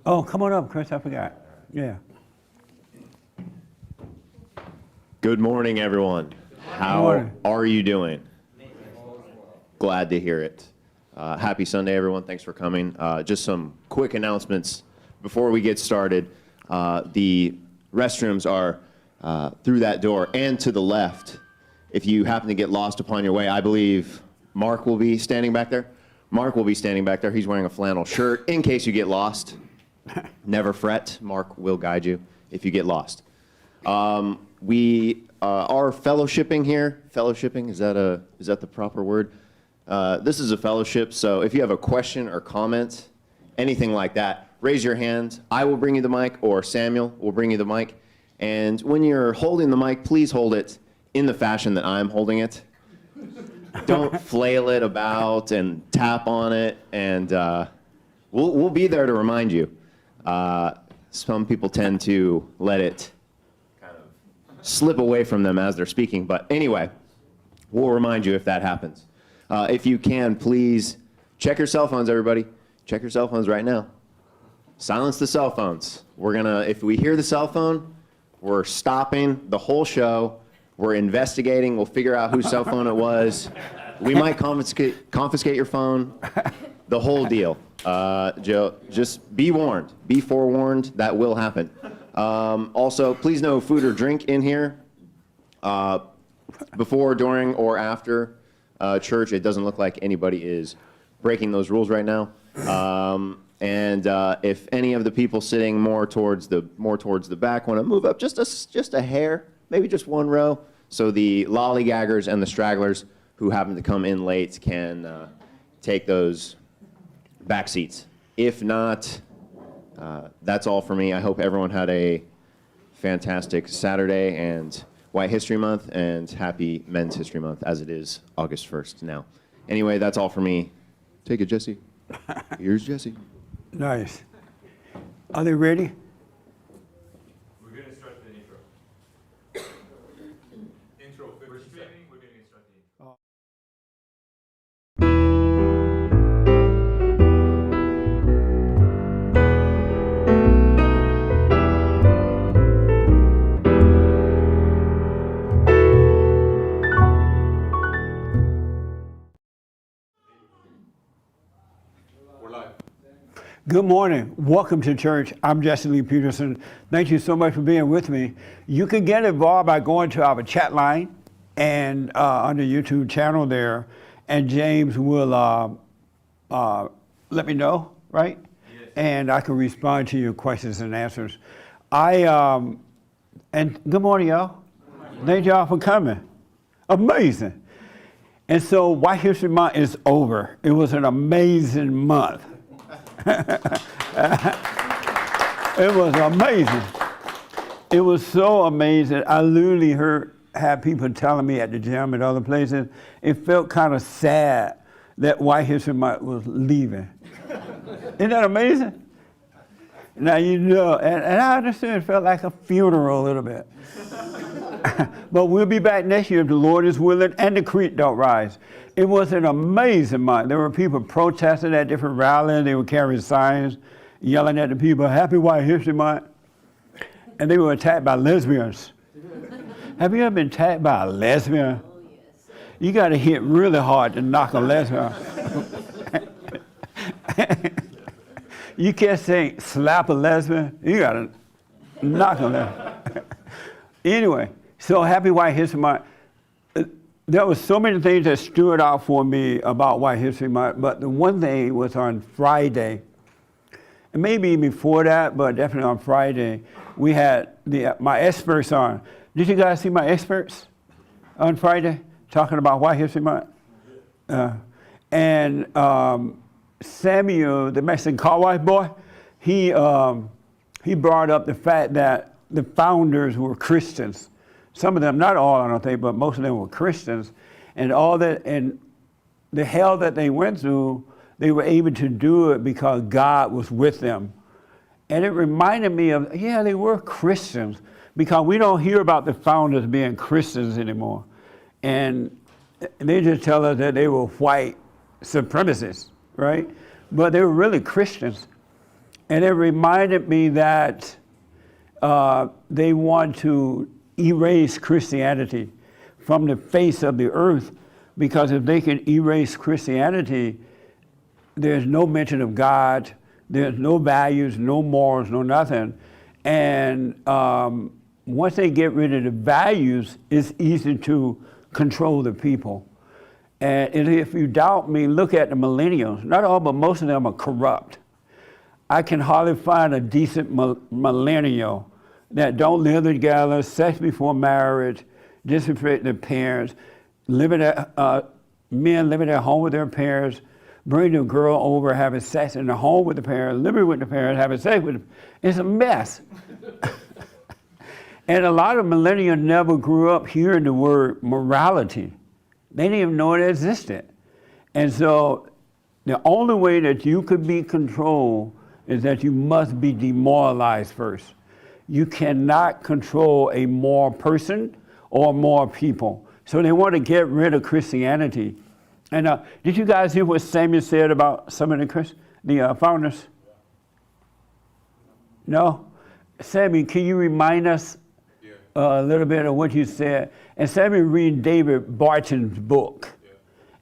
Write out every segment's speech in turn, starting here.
Oh, come on up, Chris, I forgot. Yeah. Good morning, everyone. How are you doing? Glad to hear it. Happy Sunday, everyone. Thanks for coming. Just some quick announcements before we get started. The restrooms are through that door and to the left. If you happen to get lost upon your way, I believe Mark will be standing back there. Mark will be standing back there. He's wearing a flannel shirt in case you get lost. Never fret. Mark will guide you if you get lost. We are fellowshipping here. Fellowshipping, is that the proper word? This is a fellowship, so if you have a question or comment, anything like that, raise your hand. I will bring you the mic, or Samuel will bring you the mic. And when you're holding the mic, please hold it in the fashion that I'm holding it. Don't flail it about and tap on it, and we'll be there to remind you. Some people tend to let it kind of slip away from them as they're speaking, but anyway, we'll remind you if that happens. If you can, please check your cell phones, everybody. Check your cell phones right now. Silence the cell phones. If we hear the cell phone, we're stopping the whole show. We're investigating. We'll figure out whose cell phone it was. We might confiscate your phone. The whole deal. Joe, just be warned. Be forewarned. That will happen. Also, please no food or drink in here before, during, or after church. It doesn't look like anybody is breaking those rules right now. And if any of the people sitting more towards the back want to move up just a hair, maybe just one row, so the lollygaggers and the stragglers who happen to come in late can take those back seats. If not, that's all for me. I hope everyone had a fantastic Saturday and White History Month, and happy Men's History Month, as it is August 1st now. Anyway, that's all for me. Take it, Jesse. Here's Jesse. Nice. Are they ready? We're going to start the intro. We're streaming, we're going to start the intro. Good morning. Welcome to church. I'm Jesse Lee Peterson. Thank you so much for being with me. You can get involved by going to our chat line and on the YouTube channel there, and James will let me know, right? Yes. And I can respond to your questions and answers. And good morning, y'all. Thank y'all for coming. Amazing. And so White History Month is over. It was an amazing month. It was amazing. It was so amazing. I literally had people telling me at the gym and other places, it felt kind of sad that White History Month was leaving. Isn't that amazing? Now, you know, and I understand it felt like a funeral a little bit. But we'll be back next year if the Lord is willing and the creek don't rise. It was an amazing month. There were people protesting at different rallies. They were carrying signs, yelling at the people, Happy White History Month. And they were attacked by lesbians. Have you ever been attacked by a lesbian? Oh, yes. You got to hit really hard to knock a lesbian. You can't say slap a lesbian. You got to knock a lesbian. Anyway, so happy White History Month. There was so many things that stood out for me about White History Month, but the one thing was on Friday, and maybe before that, but definitely on Friday, we had my experts on. Did you guys see my experts on Friday talking about White History Month? And Samuel, the Mexican car wash boy, he brought up the fact that the founders were Christians. Some of them, not all, I don't think, but most of them were Christians. And all that, and the hell that they went through, they were able to do it because God was with them. And it reminded me of, yeah, they were Christians, because we don't hear about the founders being Christians anymore. And they just tell us that they were white supremacists, right? But they were really Christians. And it reminded me that they want to erase Christianity from the face of the earth, because if they can erase Christianity, there's no mention of God, there's no values, no morals, no nothing. And once they get rid of the values, it's easy to control the people. And if you doubt me, look at the millennials. Not all, but most of them are corrupt. I can hardly find a decent millennial that don't live together, sex before marriage, disrespect their parents, men living at home with their parents, bringing a girl over, having sex in the home with the parents, living with the parents, having sex with them. It's a mess. And a lot of millennials never grew up hearing the word morality. They didn't even know it existed. And so the only way that you could be controlled is that you must be demoralized first. You cannot control a moral person or moral people. So they want to get rid of Christianity. And did you guys hear what Samuel said about some of the founders? No? Samuel, can you remind us a little bit of what you said? And Samuel read David Barton's book.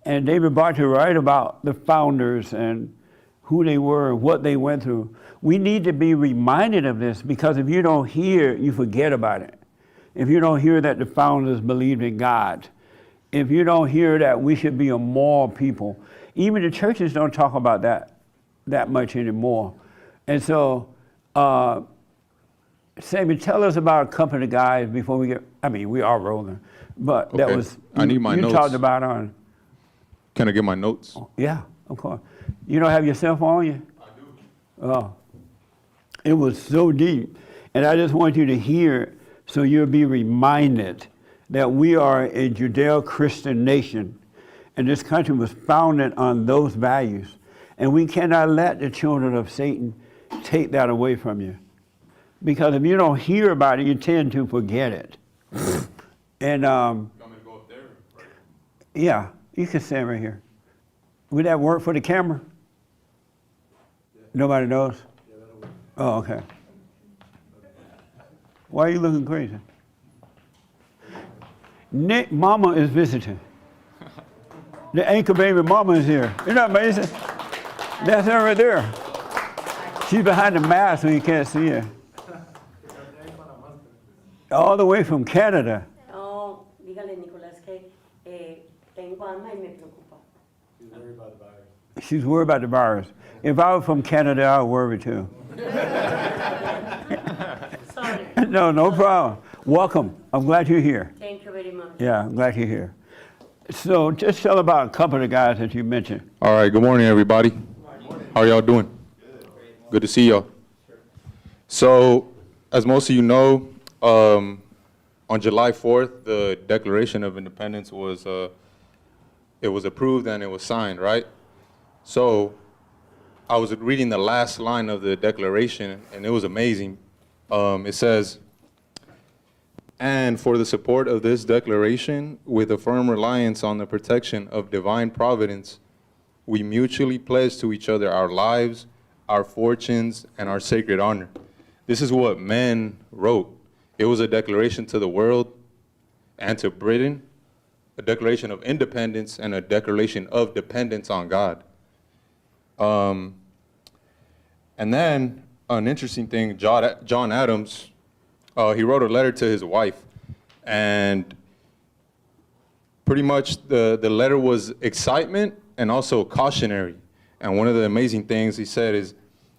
And David Barton wrote about the founders and who they were and what they went through. We need to be reminded of this, because if you don't hear, you forget about it. If you don't hear that the founders believed in God, if you don't hear that we should be a moral people, even the churches don't talk about that much anymore. And so, Samuel, tell us about a couple of guys before we we are rolling, but okay. That was, I need my you notes. Talked about on. Can I get my notes? Yeah, of course. You don't have your cell phone on you? I do. Oh, it was so deep. And I just want you to hear it so you'll be reminded that we are a Judeo-Christian nation, and this country was founded on those values. And we cannot let the children of Satan take that away from you. Because if you don't hear about it, you tend to forget it. And You want me to go up there? Right? yeah, you can stand right here. Would that work for the camera? Yeah. Nobody knows? Yeah, that'll work. Oh, okay. Why are you looking crazy? Nick, Mama is visiting. The anchor baby Mama is here. Isn't that amazing? That's her right there. She's behind the mask so you can't see her. All the way from Canada. Oh, dígale, Nicolás, que tengo hambre y me preocupa. She's worried about the virus. She's worried about the virus. If I was from Canada, I would worry too. Sorry. No problem. Welcome. I'm glad you're here. Thank you very much. Yeah, I'm glad you're here. So just tell about a couple of the guys that you mentioned. All right, good morning, everybody. How are y'all doing? Good to see y'all. So, as most of you know, on July 4th, the Declaration of Independence was approved and it was signed, right? So, I was reading the last line of the Declaration, and it was amazing. It says, "And for the support of this declaration, with a firm reliance on the protection of divine providence, we mutually pledge to each other our lives, our fortunes, and our sacred honor." This is what men wrote. It was a declaration to the world and to Britain, a declaration of independence and a declaration of dependence on God. And then an interesting thing, John Adams, he wrote a letter to his wife, and pretty much the letter was excitement and also cautionary. And one of the amazing things he said is,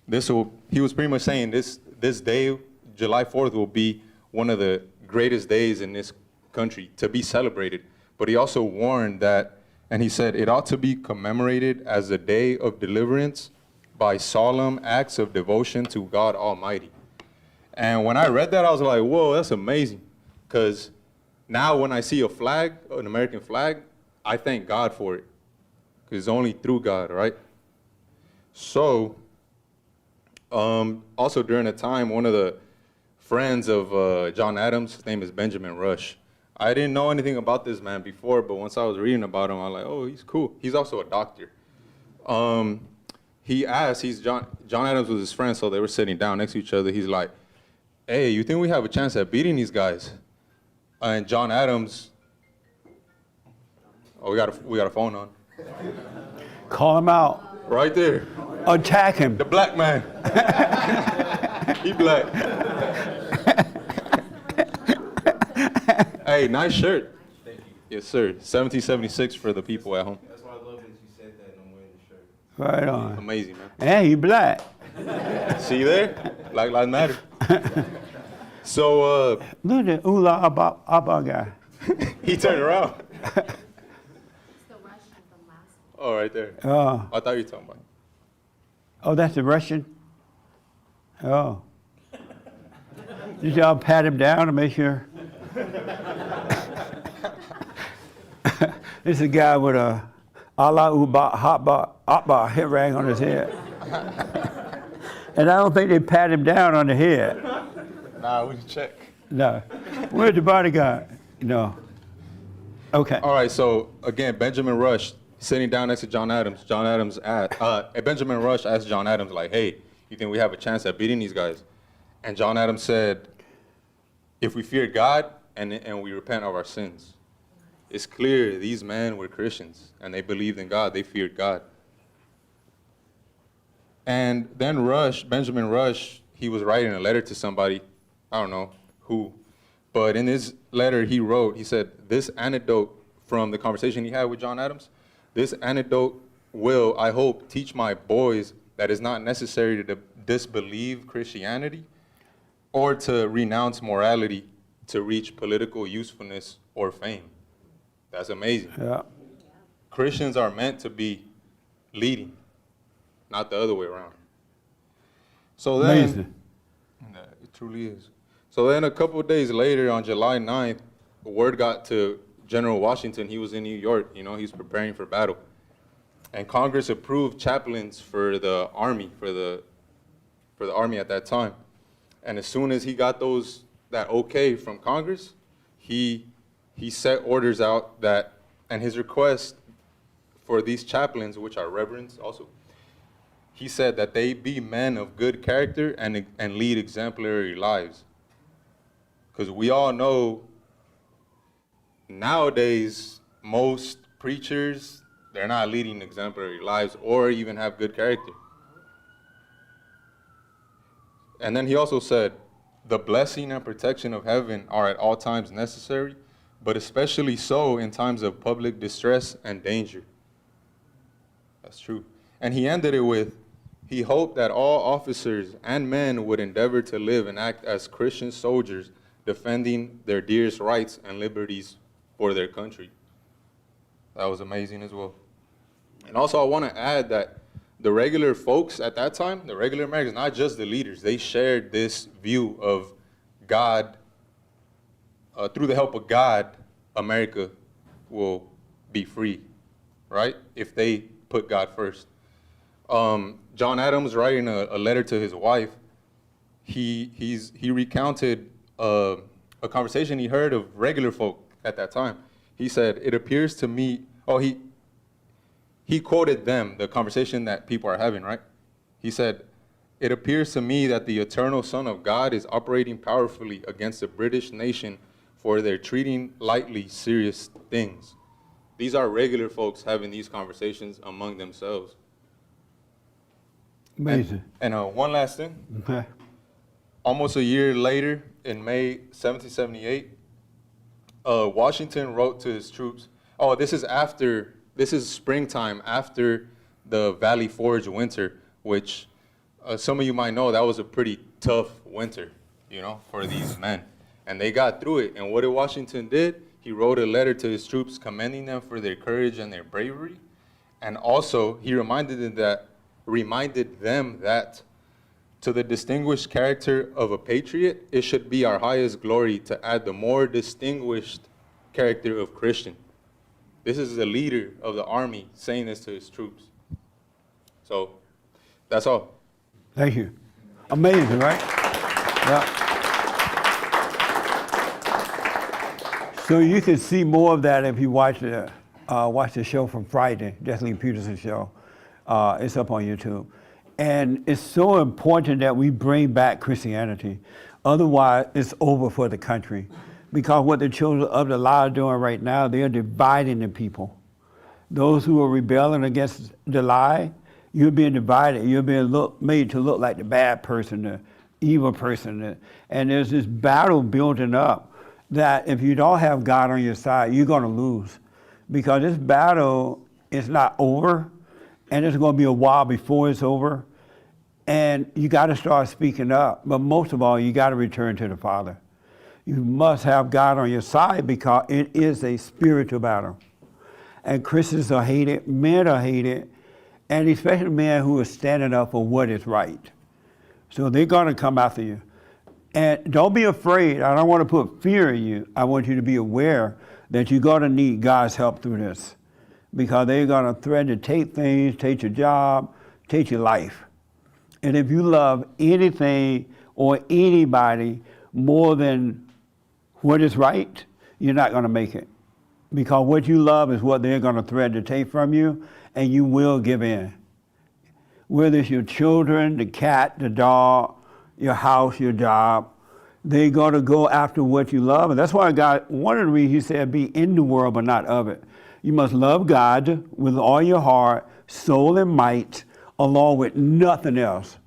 he was pretty much saying this day, July 4th, will be one of the greatest days in this country to be celebrated. But he also warned that, and he said, it ought to be commemorated as a day of deliverance by solemn acts of devotion to God Almighty. And when I read that, I was like, whoa, that's amazing. Because now when I see a flag, an American flag, I thank God for it. Because it's only through God, right? So, also during the time, one of the friends of John Adams, his name is Benjamin Rush. I didn't know anything about this man before, but once I was reading about him, I was like, oh, he's cool. He's also a doctor. He asked, John Adams was his friend, so they were sitting down next to each other. He's like, hey, you think we have a chance at beating these guys? And John Adams, oh, we got a phone on. Call him out. Right there. Attack him. The black man. He black. Hey, nice shirt. Thank you. Yes, sir. 1776 for the people at home. That's why I love that you said that and I'm wearing the shirt. Right on. Amazing, man. And he black. See you there? Black Lives Matter. So, Look at that Ula Abba guy. he turned around. It's the Russian from last week. Oh, right there. Oh, I thought you were talking about. oh, that's the Russian? Oh. Did y'all pat him down to make sure? This is a guy with a Allah Uba Habba Abba head rag on his head. And I don't think they pat him down on the head. Nah, we can check. No. Where's the bodyguard? No. Okay. All right, so again, Benjamin Rush sitting down next to John Adams. Benjamin Rush asked John Adams, like, hey, you think we have a chance at beating these guys? And John Adams said, if we fear God and we repent of our sins. It's clear these men were Christians and they believed in God. They feared God. And then Benjamin Rush, he was writing a letter to somebody, I don't know who, but in his letter he said, this anecdote from the conversation he had with John Adams, this anecdote will, I hope, teach my boys that it's not necessary to disbelieve Christianity or to renounce morality to reach political usefulness or fame. That's amazing. Yeah. Christians are meant to be leading, not the other way around. So then, Amazing. yeah, it truly is. So then a couple of days later, on July 9th, word got to General Washington. He was in New York, he's preparing for battle. And Congress approved chaplains for the army, for the army at that time. And as soon as he got that okay from Congress, he set orders out that, and his request for these chaplains, which are reverends also, he said that they be men of good character and lead exemplary lives. Because we all know nowadays, most preachers, they're not leading exemplary lives or even have good character. And then he also said, the blessing and protection of heaven are at all times necessary, but especially so in times of public distress and danger. That's true. And he ended it with, he hoped that all officers and men would endeavor to live and act as Christian soldiers, defending their dearest rights and liberties for their country. That was amazing as well. And also I want to add that the regular folks at that time, the regular Americans, not just the leaders, they shared this view of God. Through the help of God, America will be free, right? If they put God first. John Adams, writing a letter to his wife, he recounted a conversation he heard of regular folk at that time. He said, it appears to me, he quoted them, the conversation that people are having, right? He said, it appears to me that the eternal Son of God is operating powerfully against the British nation for their treating lightly serious things. These are regular folks having these conversations among themselves. Amazing. And one last thing. Okay. Almost a year later, in May 1778, Washington wrote to his troops. Oh, this is springtime after the Valley Forge winter, which some of you might know that was a pretty tough winter, for these men. And they got through it. And what did Washington did? He wrote a letter to his troops commending them for their courage and their bravery. And also, he reminded them that to the distinguished character of a patriot, it should be our highest glory to add the more distinguished character of Christian. This is the leader of the army saying this to his troops. So, that's all. Thank you. Amazing, right? Yeah. So you can see more of that if you watch the show from Friday, Jesse Lee Peterson Show, It's up on YouTube. And it's so important that we bring back Christianity. Otherwise, it's over for the country. Because what the children of the lie are doing right now, they're dividing the people. Those who are rebelling against the lie, you're being divided. You're being made to look like the bad person, the evil person. And there's this battle building up that if you don't have God on your side, you're going to lose. Because this battle is not over, and it's going to be a while before it's over. And you got to start speaking up. But most of all, you got to return to the Father. You must have God on your side because it is a spiritual battle. And Christians are hated, men are hated, and especially men who are standing up for what is right. So they're going to come after you. And don't be afraid. I don't want to put fear in you. I want you to be aware that you're going to need God's help through this. Because they're going to threaten to take things, take your job, take your life. And if you love anything or anybody more than what is right, you're not going to make it. Because what you love is what they're going to threaten to take from you, and you will give in. Whether it's your children, the cat, the dog, your house, your job, they're going to go after what you love. And that's why God, one of the reasons he said, be in the world but not of it. You must love God with all your heart, soul, and might, along with nothing else.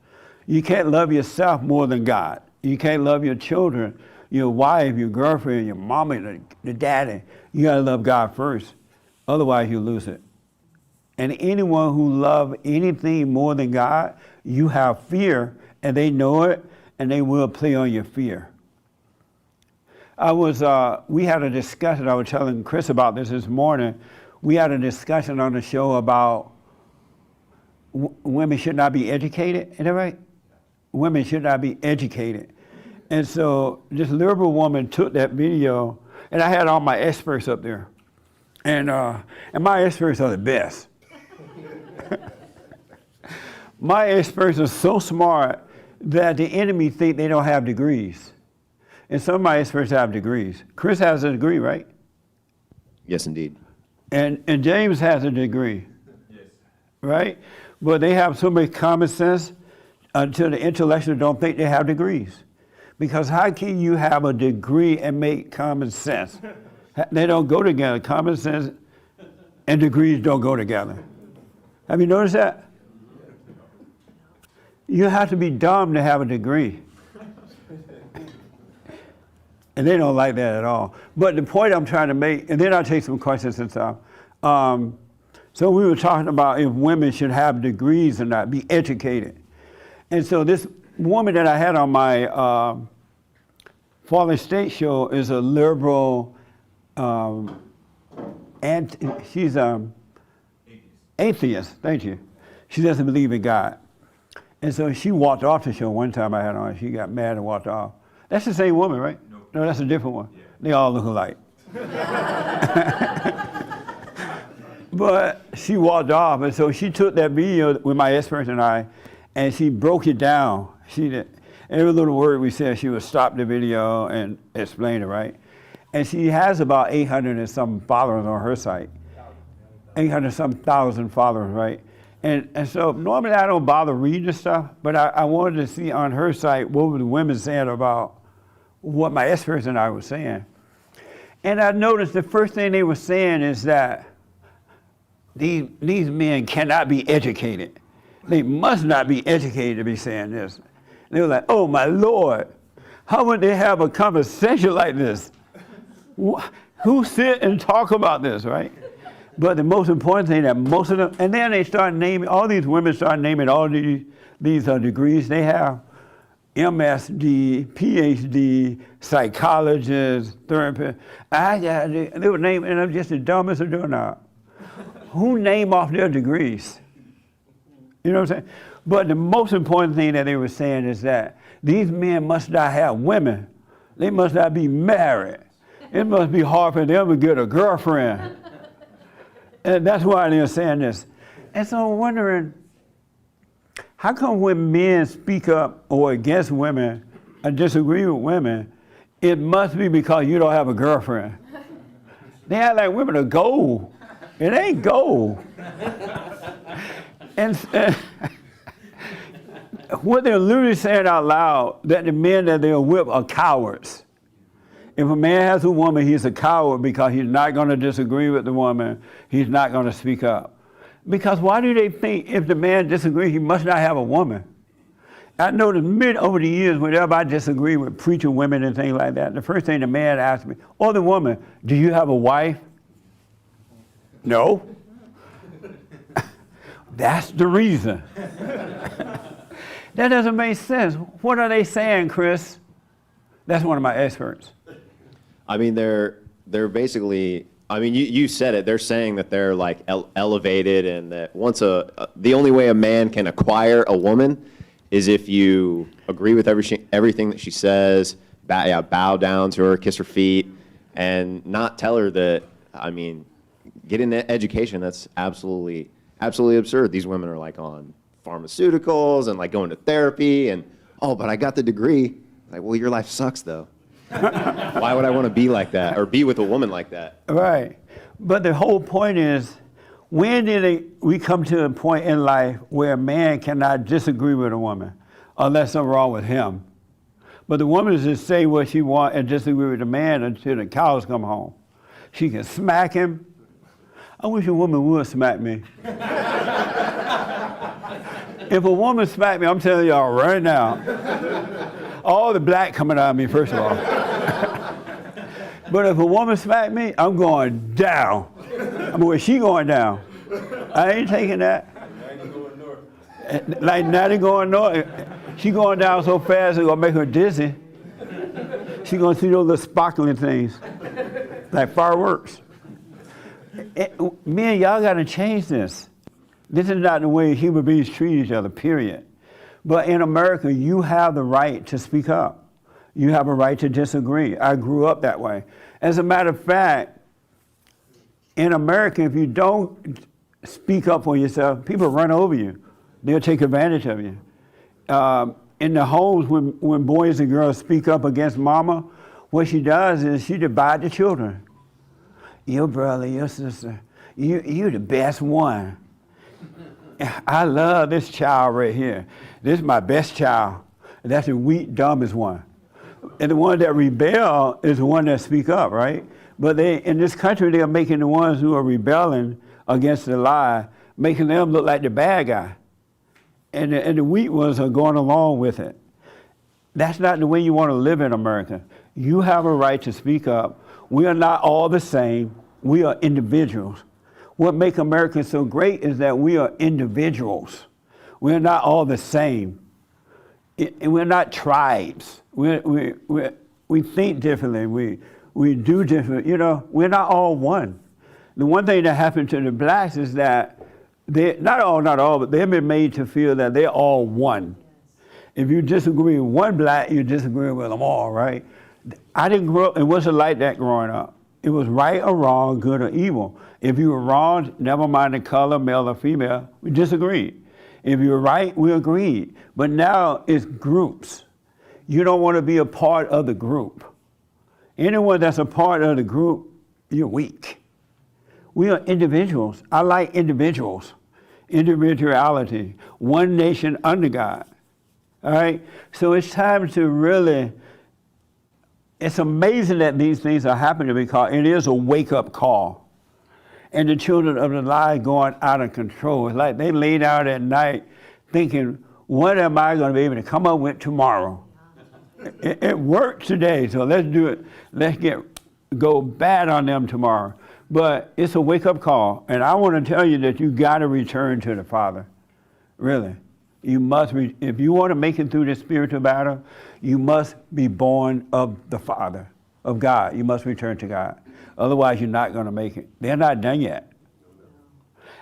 You can't love yourself more than God. You can't love your children, your wife, your girlfriend, your mama, the daddy. You got to love God first. Otherwise, you lose it. And anyone who loves anything more than God, you have fear, and they know it, and they will play on your fear. We had a discussion, I was telling Chris about this morning. We had a discussion on the show about women should not be educated. Is that right? Women should not be educated. And so this liberal woman took that video, and I had all my experts up there. And my experts are the best. My experts are so smart that the enemy think they don't have degrees. And some of my experts have degrees. Chris has a degree, right? Yes, indeed. And James has a degree. Yes. Right? But they have so much common sense until the intellectual don't think they have degrees. Because how can you have a degree and make common sense? They don't go together. Common sense and degrees don't go together. Have you noticed that? You have to be dumb to have a degree. And they don't like that at all. But the point I'm trying to make, and then I'll take some questions and stuff. So we were talking about if women should have degrees or not, be educated. And so this woman that I had on my Father State show is a liberal, and she's atheist, thank you. She doesn't believe in God. And so she walked off the show one time I had on. She got mad and walked off. That's the same woman, right? No, that's a different one. Yeah. They all look alike. But she walked off, and so she took that video with my experts and I, and she broke it down. She did, every little word we said, she would stop the video and explain it, right? And she has about 800 and some followers on her site. 800 some thousand followers, right? And so normally I don't bother reading this stuff, but I wanted to see on her site what were the women saying about what my experts and I were saying. And I noticed the first thing they were saying is that these men cannot be educated. They must not be educated to be saying this. They were like, oh my Lord, how would they have a conversation like this? Who sit and talk about this, right? But the most important thing that most of them, and then they start naming, all these women start naming all these degrees they have. MSD, PhD, psychologist, therapist. They were naming, and I'm just the dumbest of doing that. Who name off their degrees? You know what I'm saying? But the most important thing that they were saying is that these men must not have women. They must not be married. It must be hard for them to get a girlfriend. And that's why they're saying this. And so I'm wondering, how come when men speak up or against women or disagree with women, it must be because you don't have a girlfriend? They act like women are gold. It ain't gold. And what they're literally saying out loud, that the men that they'll whip are cowards. If a man has a woman, he's a coward because he's not going to disagree with the woman. He's not going to speak up. Because why do they think if the man disagrees, he must not have a woman? I noticed over the years, whenever I disagree with preacher women and things like that, the first thing the man asks me, or the woman, do you have a wife? No. That's the reason. That doesn't make sense. What are they saying, Chris? That's one of my experts. I mean, they're basically, I mean, you said it. They're saying that they're like elevated, and that the only way a man can acquire a woman is if you agree with everything that she says, bow down to her, kiss her feet, and not tell her that, I mean, get an education. That's absolutely absurd. These women are like on pharmaceuticals and like going to therapy and, oh, but I got the degree. Like, well, your life sucks though. Why would I want to be like that or be with a woman like that? Right. But the whole point is, when did we come to a point in life where a man cannot disagree with a woman unless something wrong with him? But the woman is just say what she wants and disagree with the man until the cows come home. She can smack him. I wish a woman would smack me. If a woman smacked me, I'm telling y'all right now, all the black coming out of me, first of all. But if a woman smacked me, I'm going down. I mean, where she going down? I ain't taking that. 90 going north. Like 90 going north. She going down so fast it's gonna make her dizzy. She gonna see those little sparkling things, like fireworks. Men, y'all gotta change this. This is not the way human beings treat each other, period. But in America, you have the right to speak up. You have a right to disagree. I grew up that way. As a matter of fact, in America, if you don't speak up for yourself, people run over you. They'll take advantage of you. In the homes, when boys and girls speak up against mama, what she does is she divides the children. Your brother, your sister, you're the best one. I love this child right here. This is my best child. That's the weak, dumbest one. And the one that rebel is the one that speak up, right? But in this country, they're making the ones who are rebelling against the lie, making them look like the bad guy. And the weak ones are going along with it. That's not the way you want to live in America. You have a right to speak up. We are not all the same. We are individuals. What makes America so great is that we are individuals. We're not all the same. And we're not tribes. We think differently. We do different. You know, we're not all one. The one thing that happened to the blacks is that not all, but they've been made to feel that they're all one. If you disagree with one black, you disagree with them all, right? I didn't grow up, it wasn't like that growing up. It was right or wrong, good or evil. If you were wrong, never mind the color, male or female, we disagreed. If you were right, we agreed. But now it's groups. You don't want to be a part of the group. Anyone that's a part of the group, you're weak. We are individuals. I like individuals. Individuality. One nation under God. All right? So it's time to really, it's amazing that these things are happening because it is a wake-up call. And the children of the lie going out of control. It's like they lay down at night thinking, what am I going to be able to come up with tomorrow? It worked today, so let's do it. Let's go bad on them tomorrow. But it's a wake-up call. And I want to tell you that you got to return to the Father. Really. You must, if you want to make it through this spiritual battle, you must be born of the Father, of God. You must return to God. Otherwise, you're not going to make it. They're not done yet.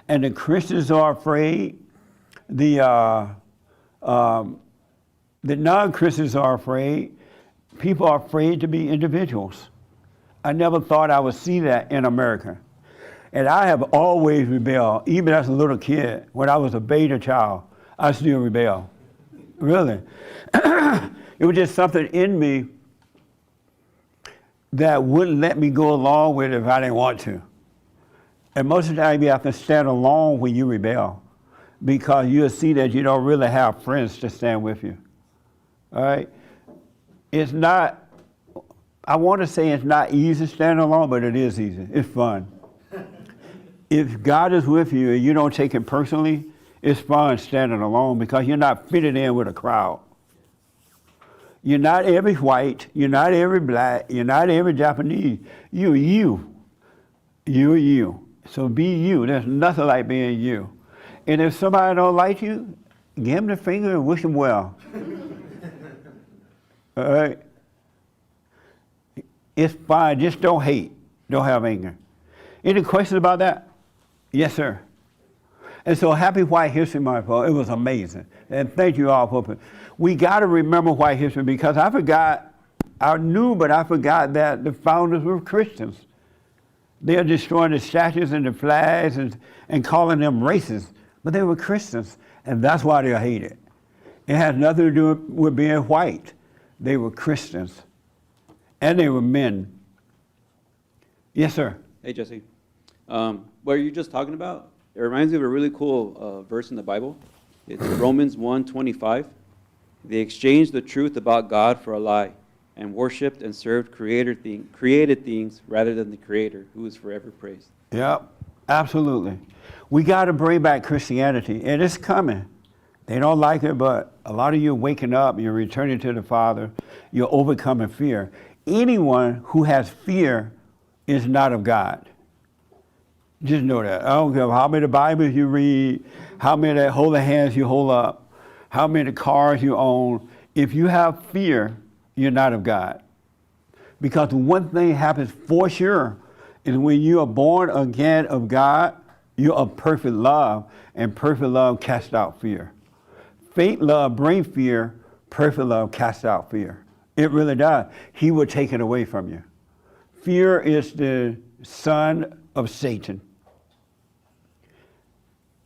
And the Christians are afraid. The non-Christians are afraid. People are afraid to be individuals. I never thought I would see that in America. And I have always rebelled, even as a little kid. When I was a beta child, I still rebel. Really. It was just something in me that wouldn't let me go along with it if I didn't want to. And most of the time you have to stand alone when you rebel. because you'll see that you don't really have friends to stand with you. All right? It's not, I want to say it's not easy standing alone, but it is easy. It's fun. If God is with you and you don't take it personally, it's fun standing alone because you're not fitted in with a crowd. You're not every white, you're not every black, you're not every Japanese. You're you. You're you. So be you. There's nothing like being you. And if somebody don't like you, give them the finger and wish them well. All right? It's fine. Just don't hate. Don't have anger. Any questions about that? Yes, sir. And so happy White History Month, folks. It was amazing. And thank you all for it. We got to remember white history because I knew, but I forgot that the founders were Christians. They are destroying the statues and the flags and calling them racist. But they were Christians, and that's why they're hated. It has nothing to do with being white. They were Christians, and they were men. Yes, sir. Hey, Jesse. What are you just talking about? It reminds me of a really cool verse in the Bible. It's Romans 1:25. They exchanged the truth about God for a lie and worshipped and served created things rather than the Creator, who is forever praised. Yep, absolutely. We got to bring back Christianity, and it's coming. They don't like it, but a lot of you are waking up, you're returning to the Father, you're overcoming fear. Anyone who has fear is not of God. Just know that. I don't care how many Bibles you read, how many holy hands you hold up, how many cars you own. If you have fear, you're not of God. Because one thing happens for sure is when you are born again of God, you're of perfect love, and perfect love casts out fear. Fake love brings fear, perfect love casts out fear. It really does. He will take it away from you. Fear is the son of Satan.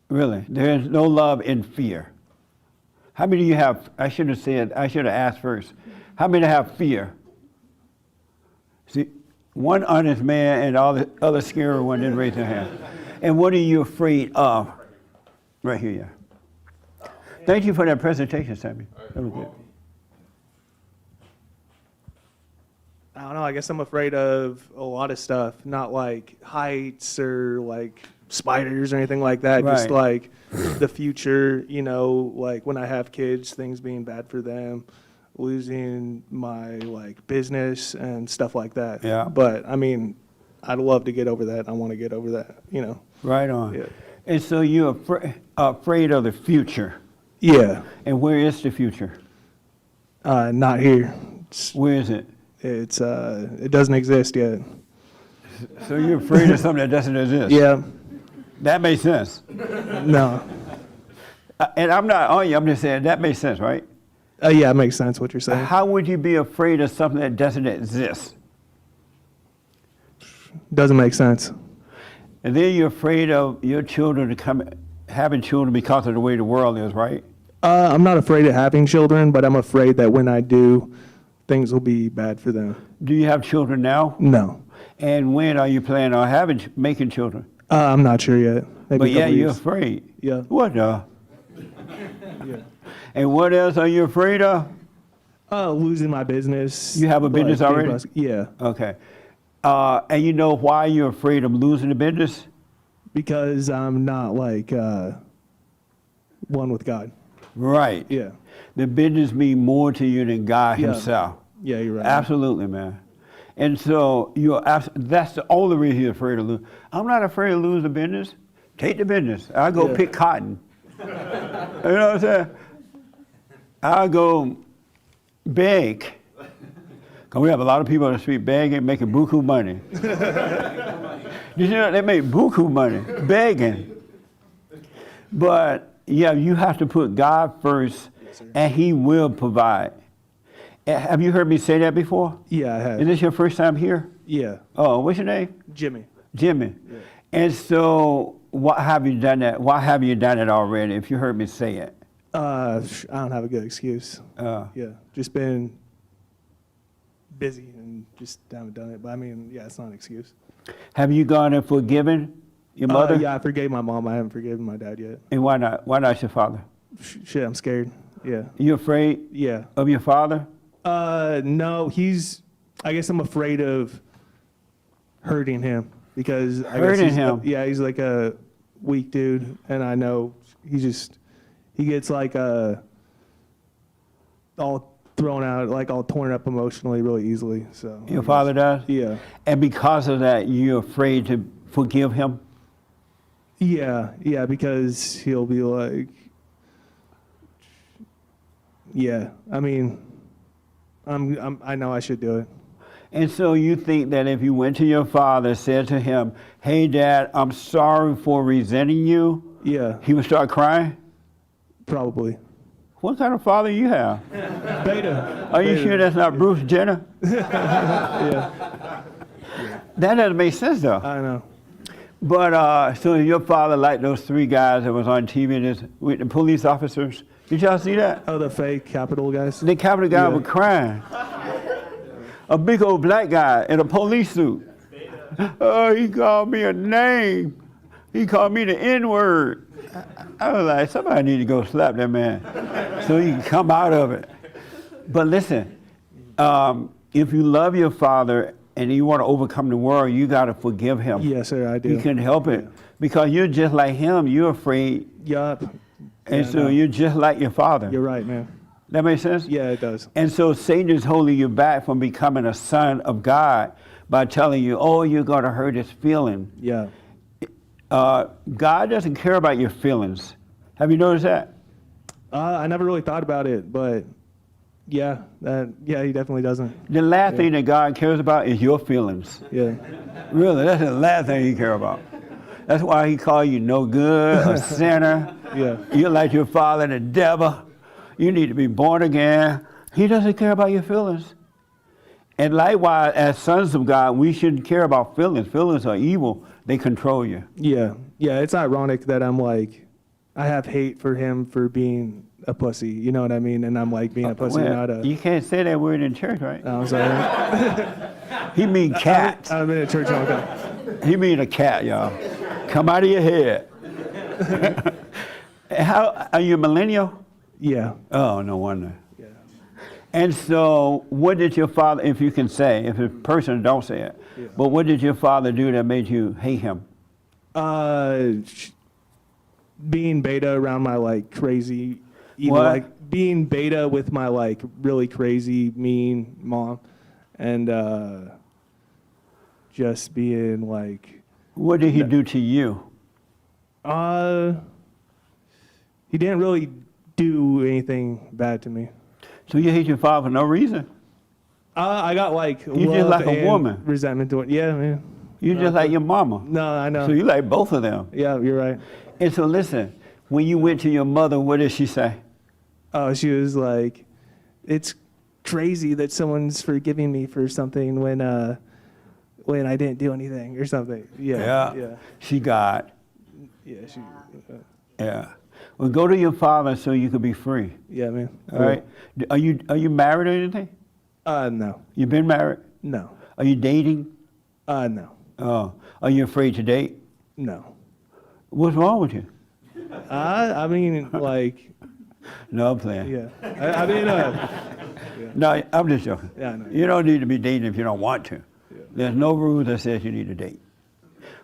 Really, there is no love in fear. How many of you have, I should have asked first, how many have fear? See, one honest man and all the other scary one didn't raise their hand. And what are you afraid of? Right here, yeah. Thank you for that presentation, Sammy. That was good. I don't know, I guess I'm afraid of a lot of stuff, not like heights or like spiders or anything like that, just Right. like the future, you know, like when I have kids, things being bad for them, losing my like business and stuff like that. Yeah. But I mean, I'd love to get over that. I want to get over that, you know. Right on. Yeah. And so you're afraid of the future. Yeah. And where is the future? Not here. Where is it? It doesn't exist yet. So you're afraid of something that doesn't exist? Yeah. That makes sense. No. And I'm not on you, I'm just saying that makes sense, right? Yeah, it makes sense what you're saying. How would you be afraid of something that doesn't exist? Doesn't make sense. And then you're afraid of your children having children because of the way the world is, right? I'm not afraid of having children, but I'm afraid that when I do, things will be bad for them. Do you have children now? No. And when are you planning on making children? I'm not sure yet. Maybe But a yeah, couple you're years. afraid. Yeah. What the? Yeah. And what else are you afraid of? Losing my business. You have a business being already? Yeah. Okay. And you know why you're afraid of losing the business? Because I'm not like one with God. Right. Yeah. The business means more to you than God Yeah. himself. Yeah, you're right. Absolutely, man. And so that's the only reason you're afraid of losing. I'm not afraid of losing the business. Take the business. I'll go Yeah. pick cotton. You know what I'm saying? I'll go beg. Because we have a lot of people on the street begging, making buku money. You know, they make buku money, begging. But yeah, you have to put God first, and he will provide. Have you heard me say that before? Yeah, I have. Is this your first time here? Yeah. Oh, what's your name? Jimmy. Jimmy. Yeah. And so, why have you done that? Why have you done it already? If you heard me say it. I don't have a good excuse. Yeah, just been busy and just haven't done it. But I mean, yeah, it's not an excuse. Have you gone and forgiven Your mother? Yeah, I forgave my mom. I haven't forgiven my dad yet. And why not? Why not your father? Shit, I'm scared. Yeah. You afraid Yeah. of your father? No, I guess I'm afraid of hurting him because I guess Hurting him? Yeah, he's like a weak dude, and I know he gets like all thrown out, like all torn up emotionally really easily. So Your father does? Yeah. And because of that, you're afraid to forgive him? Yeah, because he'll be like, yeah. I mean, I know I should do it. And so you think that if you went to your father, said to him, hey, Dad, I'm sorry for resenting you, Yeah, he would start crying? probably. What kind of father you have? Beta. Are you sure that's not Bruce Jenner? Yeah, That doesn't make sense, though. I know. But so your father, like those 3 guys that was on TV with the police officers, did y'all see that? Oh, the fake Capitol guys? The Capitol guy Yeah. was crying. A big old black guy in a police suit. Oh, he called me a name. He called me the N-word. I was like, somebody need to go slap that man so he can come out of it. But listen, if you love your father and you want to overcome the world, you got to forgive him. Yes, sir, I do. You can help it because you're just like him. You're afraid, Yup. and Yeah, so no. you're just like your father. You're right, man. That makes sense? Yeah, it does. And so Satan is holding you back from becoming a son of God by telling you, oh, you're going to hurt his feeling. Yeah. God doesn't care about your feelings. Have you noticed that? I never really thought about it, but yeah, he definitely doesn't. The last thing that God cares about is your feelings. Yeah. Really, that's the last thing he cares about. That's why he called you no good, a sinner. Yeah. You're like your father, the devil. You need to be born again. He doesn't care about your feelings. And likewise, as sons of God, we shouldn't care about feelings. Feelings are evil. They control you. Yeah. Yeah, it's ironic that I'm like, I have hate for him for being a pussy. You know what I mean? And I'm like being a pussy, Well, not a... you can't say that word in church, right? I'm sorry. He mean cat. I'm in a church all the time. He mean a cat, y'all. Come out of your head. How are you a millennial? Yeah. Oh, no wonder. Yeah. And so, what did your father, if you can say, if a person don't say it, Yeah. but what did your father do that made you hate him? Being beta around my like crazy, evil, What? like being beta with my like really crazy, mean mom, and just being like, What did he do to you? he didn't really do anything bad to me. So you hate your father for no reason? I got like You just love like a and woman. resentment to it. Yeah, man. You just like your mama. No, I know. So you like both of them. Yeah, you're right. And so listen, when you went to your mother, what did she say? Oh, she was like, "It's crazy that someone's forgiving me for something when I didn't do anything or something." Yeah. She got. Yeah. She. Yeah. Well, go to your father so you could be free. Yeah, man. All right. Are you married or anything? No. You been married? No. Are you dating? No. Oh. Are you afraid to date? No. What's wrong with you? I mean, like, No, I'm playing. yeah. I mean, No, I'm just joking. Yeah, I know. You don't need to be dating if you don't want to. Yeah. There's no rule that says you need to date.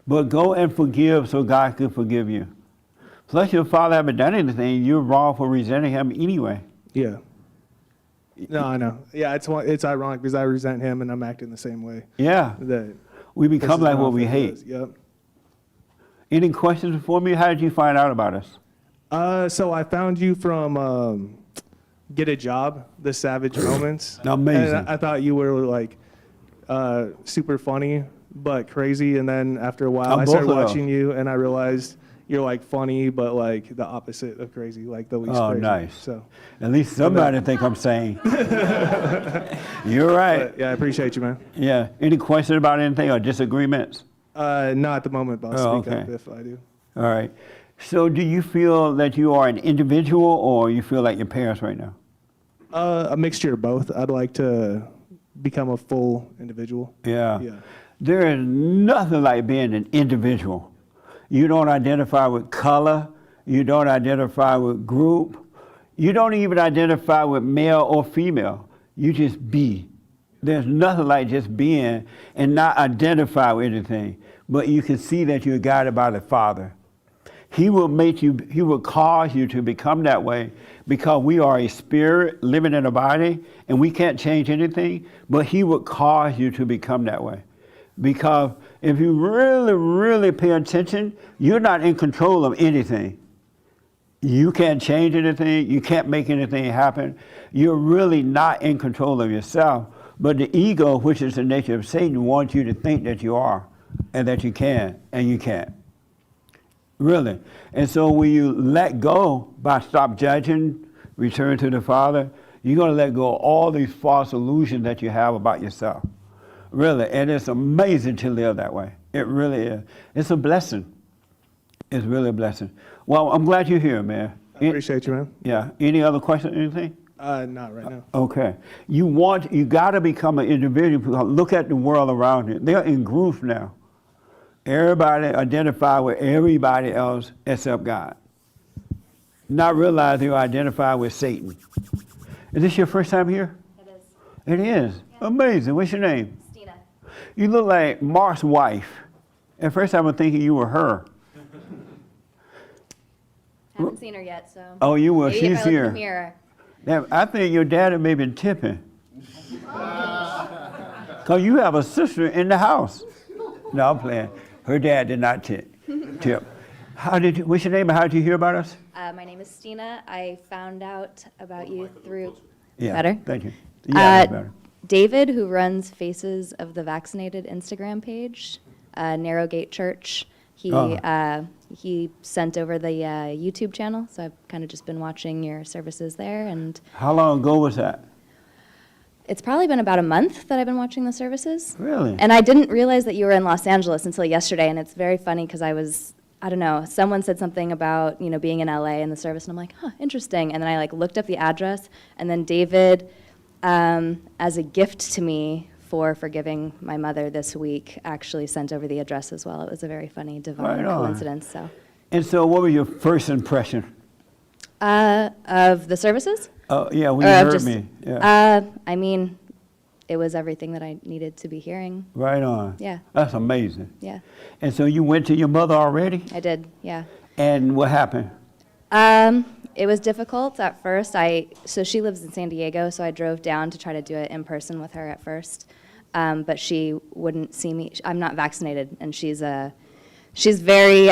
But go and forgive so God can forgive you. Plus, your father haven't done anything. You're wrong for resenting him anyway. yeah. No, I know. Yeah, it's ironic because I resent him and I'm acting the same way. Yeah. That We become pisses like me what off we that he hate. does. Yep. Any questions for me? How did you find out about us? So I found you from Get a Job, The Savage Moments. Amazing. And I thought you were like super funny but crazy. And then after a while, I'm I both started of those. watching you, and I realized you're like funny but like the opposite of crazy, like the least Oh, crazy. nice. So At least somebody think I'm sane. You're right. but, yeah, I appreciate you, man. Yeah. Any questions about anything or disagreements? Not at the moment, but I'll Oh, speak up okay. if I do. All right. So do you feel that you are an individual or you feel like your parents right now? A mixture of both. I'd like to become a full individual. Yeah. Yeah. There is nothing like being an individual. You don't identify with color. You don't identify with group. You don't even identify with male or female. You just be. There's nothing like just being and not identify with anything. But you can see that you're guided by the Father. He will cause you to become that way because we are a spirit living in a body and we can't change anything, but He will cause you to become that way. Because if you really, really pay attention, you're not in control of anything. You can't change anything. You can't make anything happen. You're really not in control of yourself. But the ego, which is the nature of Satan, wants you to think that you are and that you can, and you can't. Really. And so when you let go by stop judging, return to the Father, you're going to let go of all these false illusions that you have about yourself. Really. And it's amazing to live that way. It really is. It's a blessing. It's really a blessing. Well, I'm glad you're here, man. I appreciate you, man. Yeah. Any other questions, anything? Not right now. Okay. You got to become an individual. Look at the world around you. They're in groups now. Everybody identify with everybody else except God. Not realize they identify with Satan. Is this your first time here? It is. It is. Yeah. Amazing. What's your name? Stina. You look like Mark's wife. At first I was thinking you were her. Haven't seen her yet, so. Oh, you will. Maybe if She's I look in here. the mirror. Damn, I think your daddy may be tipping. Because you have a sister in the house. No, I'm playing. Her dad did not tip. What's your name and how did you hear about us? My name is Stina. I found out about you through. Yeah, Better? thank you. Yeah, that's better. David, who runs Faces of the Vaccinated Instagram page, Narrowgate Church. He sent over the YouTube channel, so I've kind of just been watching your services there, and How long ago was that? it's probably been about a month that I've been watching the services. Really? And I didn't realize that you were in Los Angeles until yesterday, and it's very funny because I don't know, someone said something about, being in LA in the service, and I'm like, huh, interesting. And then I looked up the address, and then David, as a gift to me for forgiving my mother this week, actually sent over the address as well. It was a very funny, divine Right on. coincidence. So, And so what was your first impression? of the services? Yeah, when Or you of heard just- me. Yeah. I mean, it was everything that I needed to be hearing. Right on. Yeah. That's amazing. Yeah, And so you went to your mother already? I did. Yeah. And what happened? It was difficult at first. So she lives in San Diego, so I drove down to try to do it in person with her at first. But she wouldn't see me. I'm not vaccinated, and she's very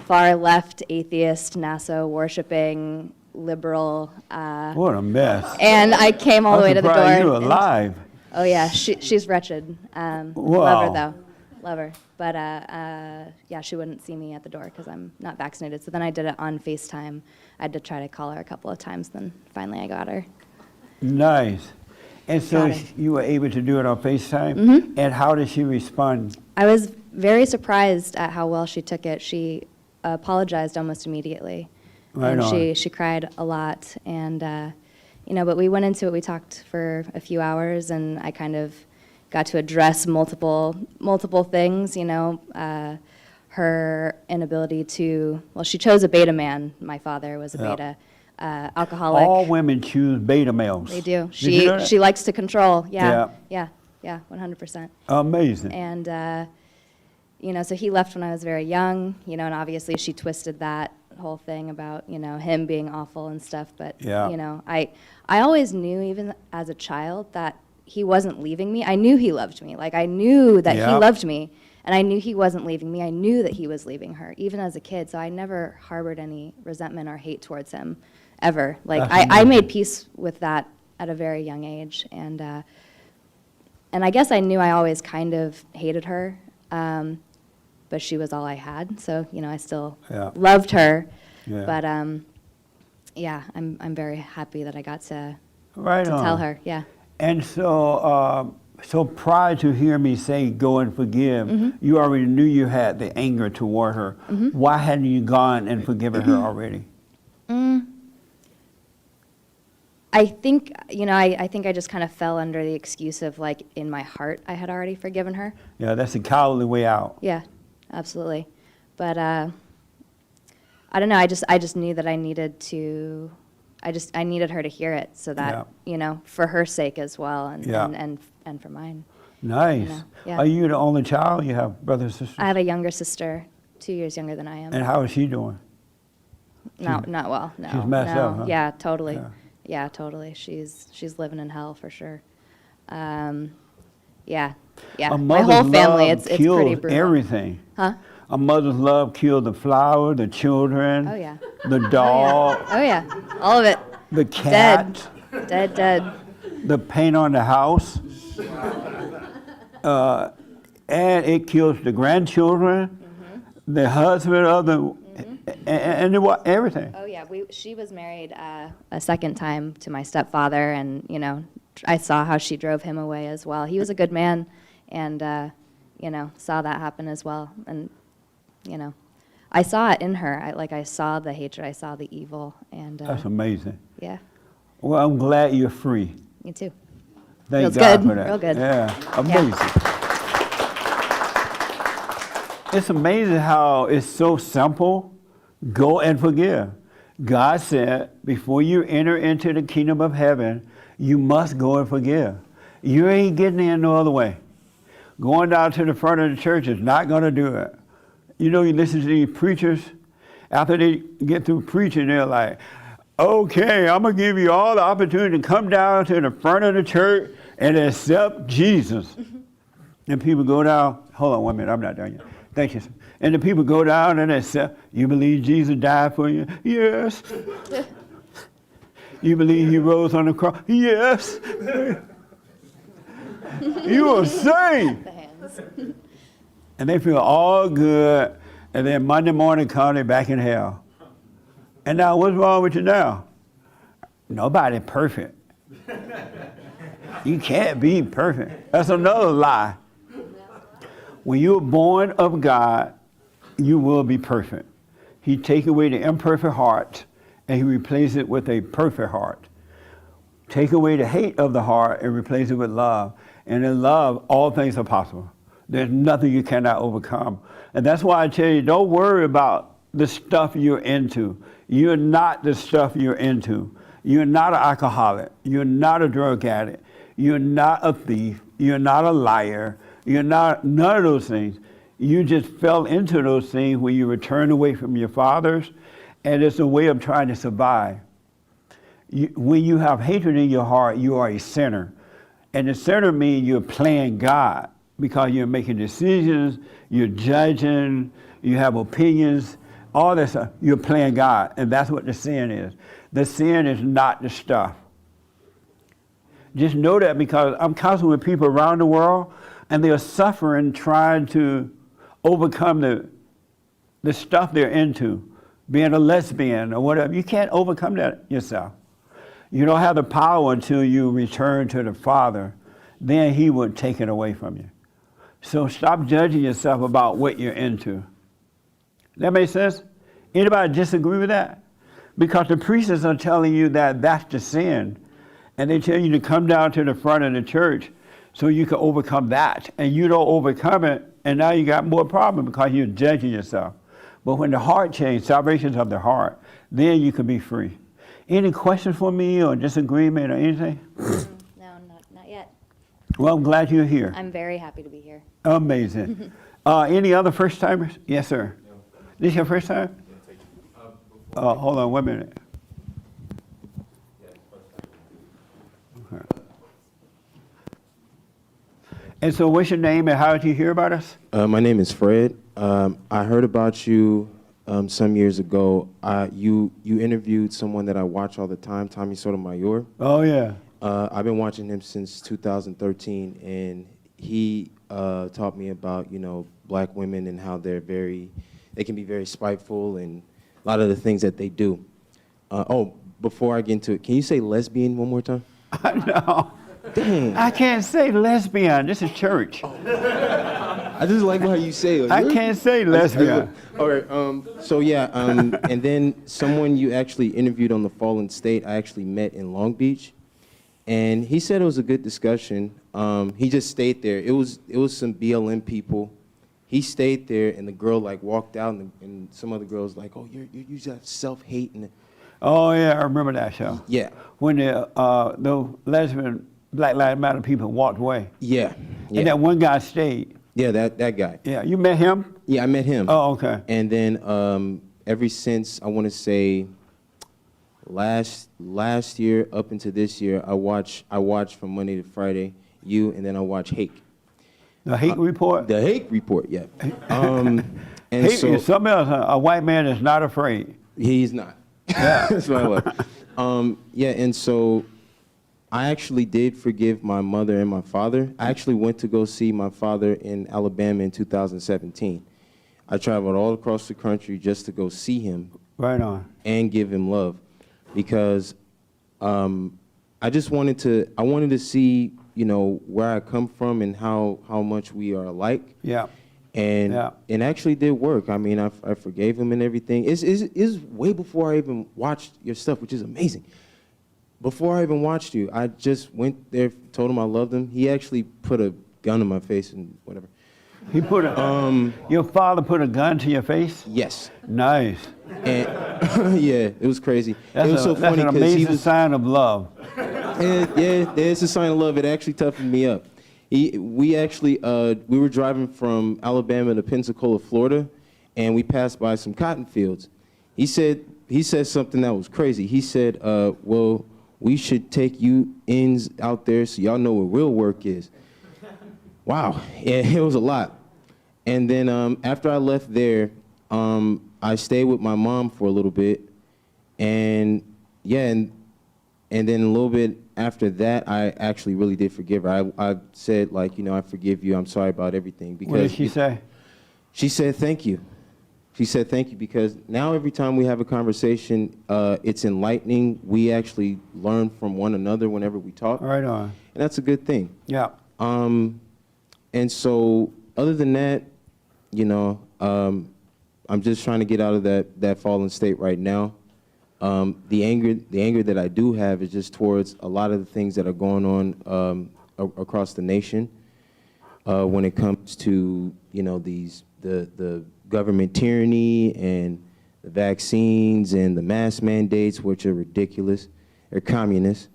far left, atheist, NASA worshiping, liberal. What a mess. And I came all the way to the door. I'm surprised you're and- alive. Oh yeah, she's wretched. Love Wow. her though, love her. But yeah, she wouldn't see me at the door because I'm not vaccinated. So then I did it on FaceTime. I had to try to call her a couple of times. Then finally I got her. Nice. And so Got it. you were able to do it on FaceTime? Mm-hmm. And how did she respond? I was very surprised at how well she took it. She apologized almost immediately. Right and on. she cried a lot. And, but we went into it, we talked for a few hours, and I kind of got to address multiple things, her inability to, well, she chose a beta man. My father was a Yeah. beta alcoholic. All women choose beta males. They do. Did you know that? She likes to control. Yeah. Yeah, 100%. Amazing. And, so he left when I was very young, and obviously she twisted that whole thing about, him being awful and stuff. But, Yeah. I always knew, even as a child, that he wasn't leaving me. I knew he loved me. Like, I knew that he Yeah. loved me, and I knew he wasn't leaving me. I knew that he was leaving her, even as a kid. So I never harbored any resentment or hate towards him, ever. Like, That's I amazing. made peace with that at a very young age. And I guess I knew I always kind of hated her, but she was all I had. So, I still Yeah. loved her. Yeah. But, yeah, I'm very happy that I got to Right on. tell her. Yeah. And so, so prior to hearing me say go and forgive, Mm-hmm. you already knew you had the anger toward her. Why hadn't you gone and forgiven her already? I think, I think I just kind of fell under the excuse of, like, in my heart, I had already forgiven her. Yeah, that's the cowardly way out. Yeah, absolutely. But I don't know. I just knew that I needed to. I needed her to hear it, so that for her sake as well, and for mine. Nice. Yeah. Are you the only child? You have brothers and sisters? I have a younger sister, 2 years younger than I am. And how is she doing? Not well. No. She's messed no. up, huh? Yeah, totally. Yeah. Yeah, totally. She's living in hell for sure. Yeah. A My whole mother's family. love It's pretty kills brutal. everything. Huh? A mother's love killed the flower, the children, Oh yeah. the dog, Oh yeah. All of it. the cat, Dead. the paint on the house. And it kills the grandchildren, the husband of the, and everything. Oh yeah. She was married a second time to my stepfather, and I saw how she drove him away as well. He was a good man, and saw that happen as well. And I saw it in her. I saw the hatred. I saw the evil, and That's amazing. yeah, Well, I'm glad you're free. me too. Thank Feels God good, for that. real good. Yeah, amazing. It's amazing how it's so simple. Go and forgive. God said, before you enter into the kingdom of heaven, you must go and forgive. You ain't getting in no other way. Going down to the front of the church is not going to do it. You listen to these preachers, after they get through preaching, they're like, okay, I'm going to give you all the opportunity to come down to the front of the church and accept Jesus. And people go down, hold on 1 minute, I'm not done yet. Thank you. And the people go down and accept, you believe Jesus died for you? Yes. You believe he rose on the cross? Yes. You are saved. The hands. And they feel all good, and then Monday morning come, they're back in hell. And now what's wrong with you now? Nobody perfect. You can't be perfect. That's another lie. When you're born of God, you will be perfect. He take away the imperfect heart, and he replaces it with a perfect heart. Take away the hate of the heart and replace it with love. And in love, all things are possible. There's nothing you cannot overcome. And that's why I tell you, don't worry about the stuff you're into. You're not the stuff you're into. You're not an alcoholic. You're not a drug addict. You're not a thief. You're not a liar. You're not none of those things. You just fell into those things when you returned away from your fathers, and it's a way of trying to survive. When you have hatred in your heart, you are a sinner. And the sinner means you're playing God because you're making decisions, you're judging, you have opinions, all that stuff. You're playing God, and that's what the sin is. The sin is not the stuff. Just know that, because I'm counseling with people around the world, and they're suffering trying to overcome the stuff they're into, being a lesbian or whatever. You can't overcome that yourself. You don't have the power until you return to the Father. Then he would take it away from you. So stop judging yourself about what you're into. That make sense? Anybody disagree with that? Because the priests are telling you that that's the sin. And they tell you to come down to the front of the church so you can overcome that. And you don't overcome it, and now you got more problem because you're judging yourself. But when the heart changes, salvation's of the heart, then you can be free. Any questions for me or disagreement or anything? No, not yet. Well, I'm glad you're here. I'm very happy to be here. Amazing. Any other first timers? Yes, sir. This your first time? Hold on 1 minute. And so what's your name and how did you hear about us? My name is Fred. I heard about you some years ago. You interviewed someone that I watch all the time, Tommy Sotomayor. Oh, yeah. I've been watching him since 2013, and he taught me about, black women and how they can be very spiteful and a lot of the things that they do. Before I get into it, can you say lesbian one more time? No. Dang. I can't say lesbian. This is church. I just like how you say it. I can't say lesbian. All right. So yeah. And then someone you actually interviewed on the Fallen State, I actually met in Long Beach, and he said it was a good discussion. He just stayed there. It was some BLM people. He stayed there, and the girl like walked out, and some other girls like, oh, you just self-hate. And Oh yeah, I remember that show. yeah, When the lesbian Black Lives Matter people walked away, yeah, and yeah. that one guy stayed. Yeah, that guy. Yeah, you met him? Yeah, I met him. Oh, okay. And then ever since, I want to say last year up into this year, I watch from Monday to Friday, and then I watch Hake. The Hate Report? The Hake Report, yeah. And Hate so is something else. A white man is not afraid. he's not. Yeah. That's what I love. Yeah, and so I actually did forgive my mother and my father. I actually went to go see my father in Alabama in 2017. I traveled all across the country just to go see him. Right on. And give him love, because I just wanted to see, you know, where I come from and how much we are alike. Yeah. And Yeah. it actually did work. I mean, I forgave him and everything. It's way before I even watched your stuff, which is amazing. Before I even watched you, I just went there, told him I loved him. He actually put a gun in my face and whatever. He put your father put a gun to your face? Yes. Nice. And yeah, it was crazy. That's It was so funny an because he amazing was. sign of love. Yeah, it's a sign of love. It actually toughened me up. We actually we were driving from Alabama to Pensacola, Florida, and we passed by some cotton fields. He said something that was crazy. He said, "Well, we should take you ins out there so y'all know what real work is." Wow, yeah, it was a lot. And then after I left there, I stayed with my mom for a little bit, and yeah, and then a little bit after that, I actually really did forgive her. I said, like, you know, I forgive you. I'm sorry about everything. Because What did she say? She said, thank you. She said, thank you, because now every time we have a conversation, it's enlightening. We actually learn from one another whenever we talk. Right on. And that's a good thing. Yeah. And so other than that, you know, I'm just trying to get out of that fallen state right now. The anger that I do have is just towards a lot of the things that are going on across the nation when it comes to, you know, the government tyranny and the vaccines and the mask mandates, which are ridiculous. They're communist.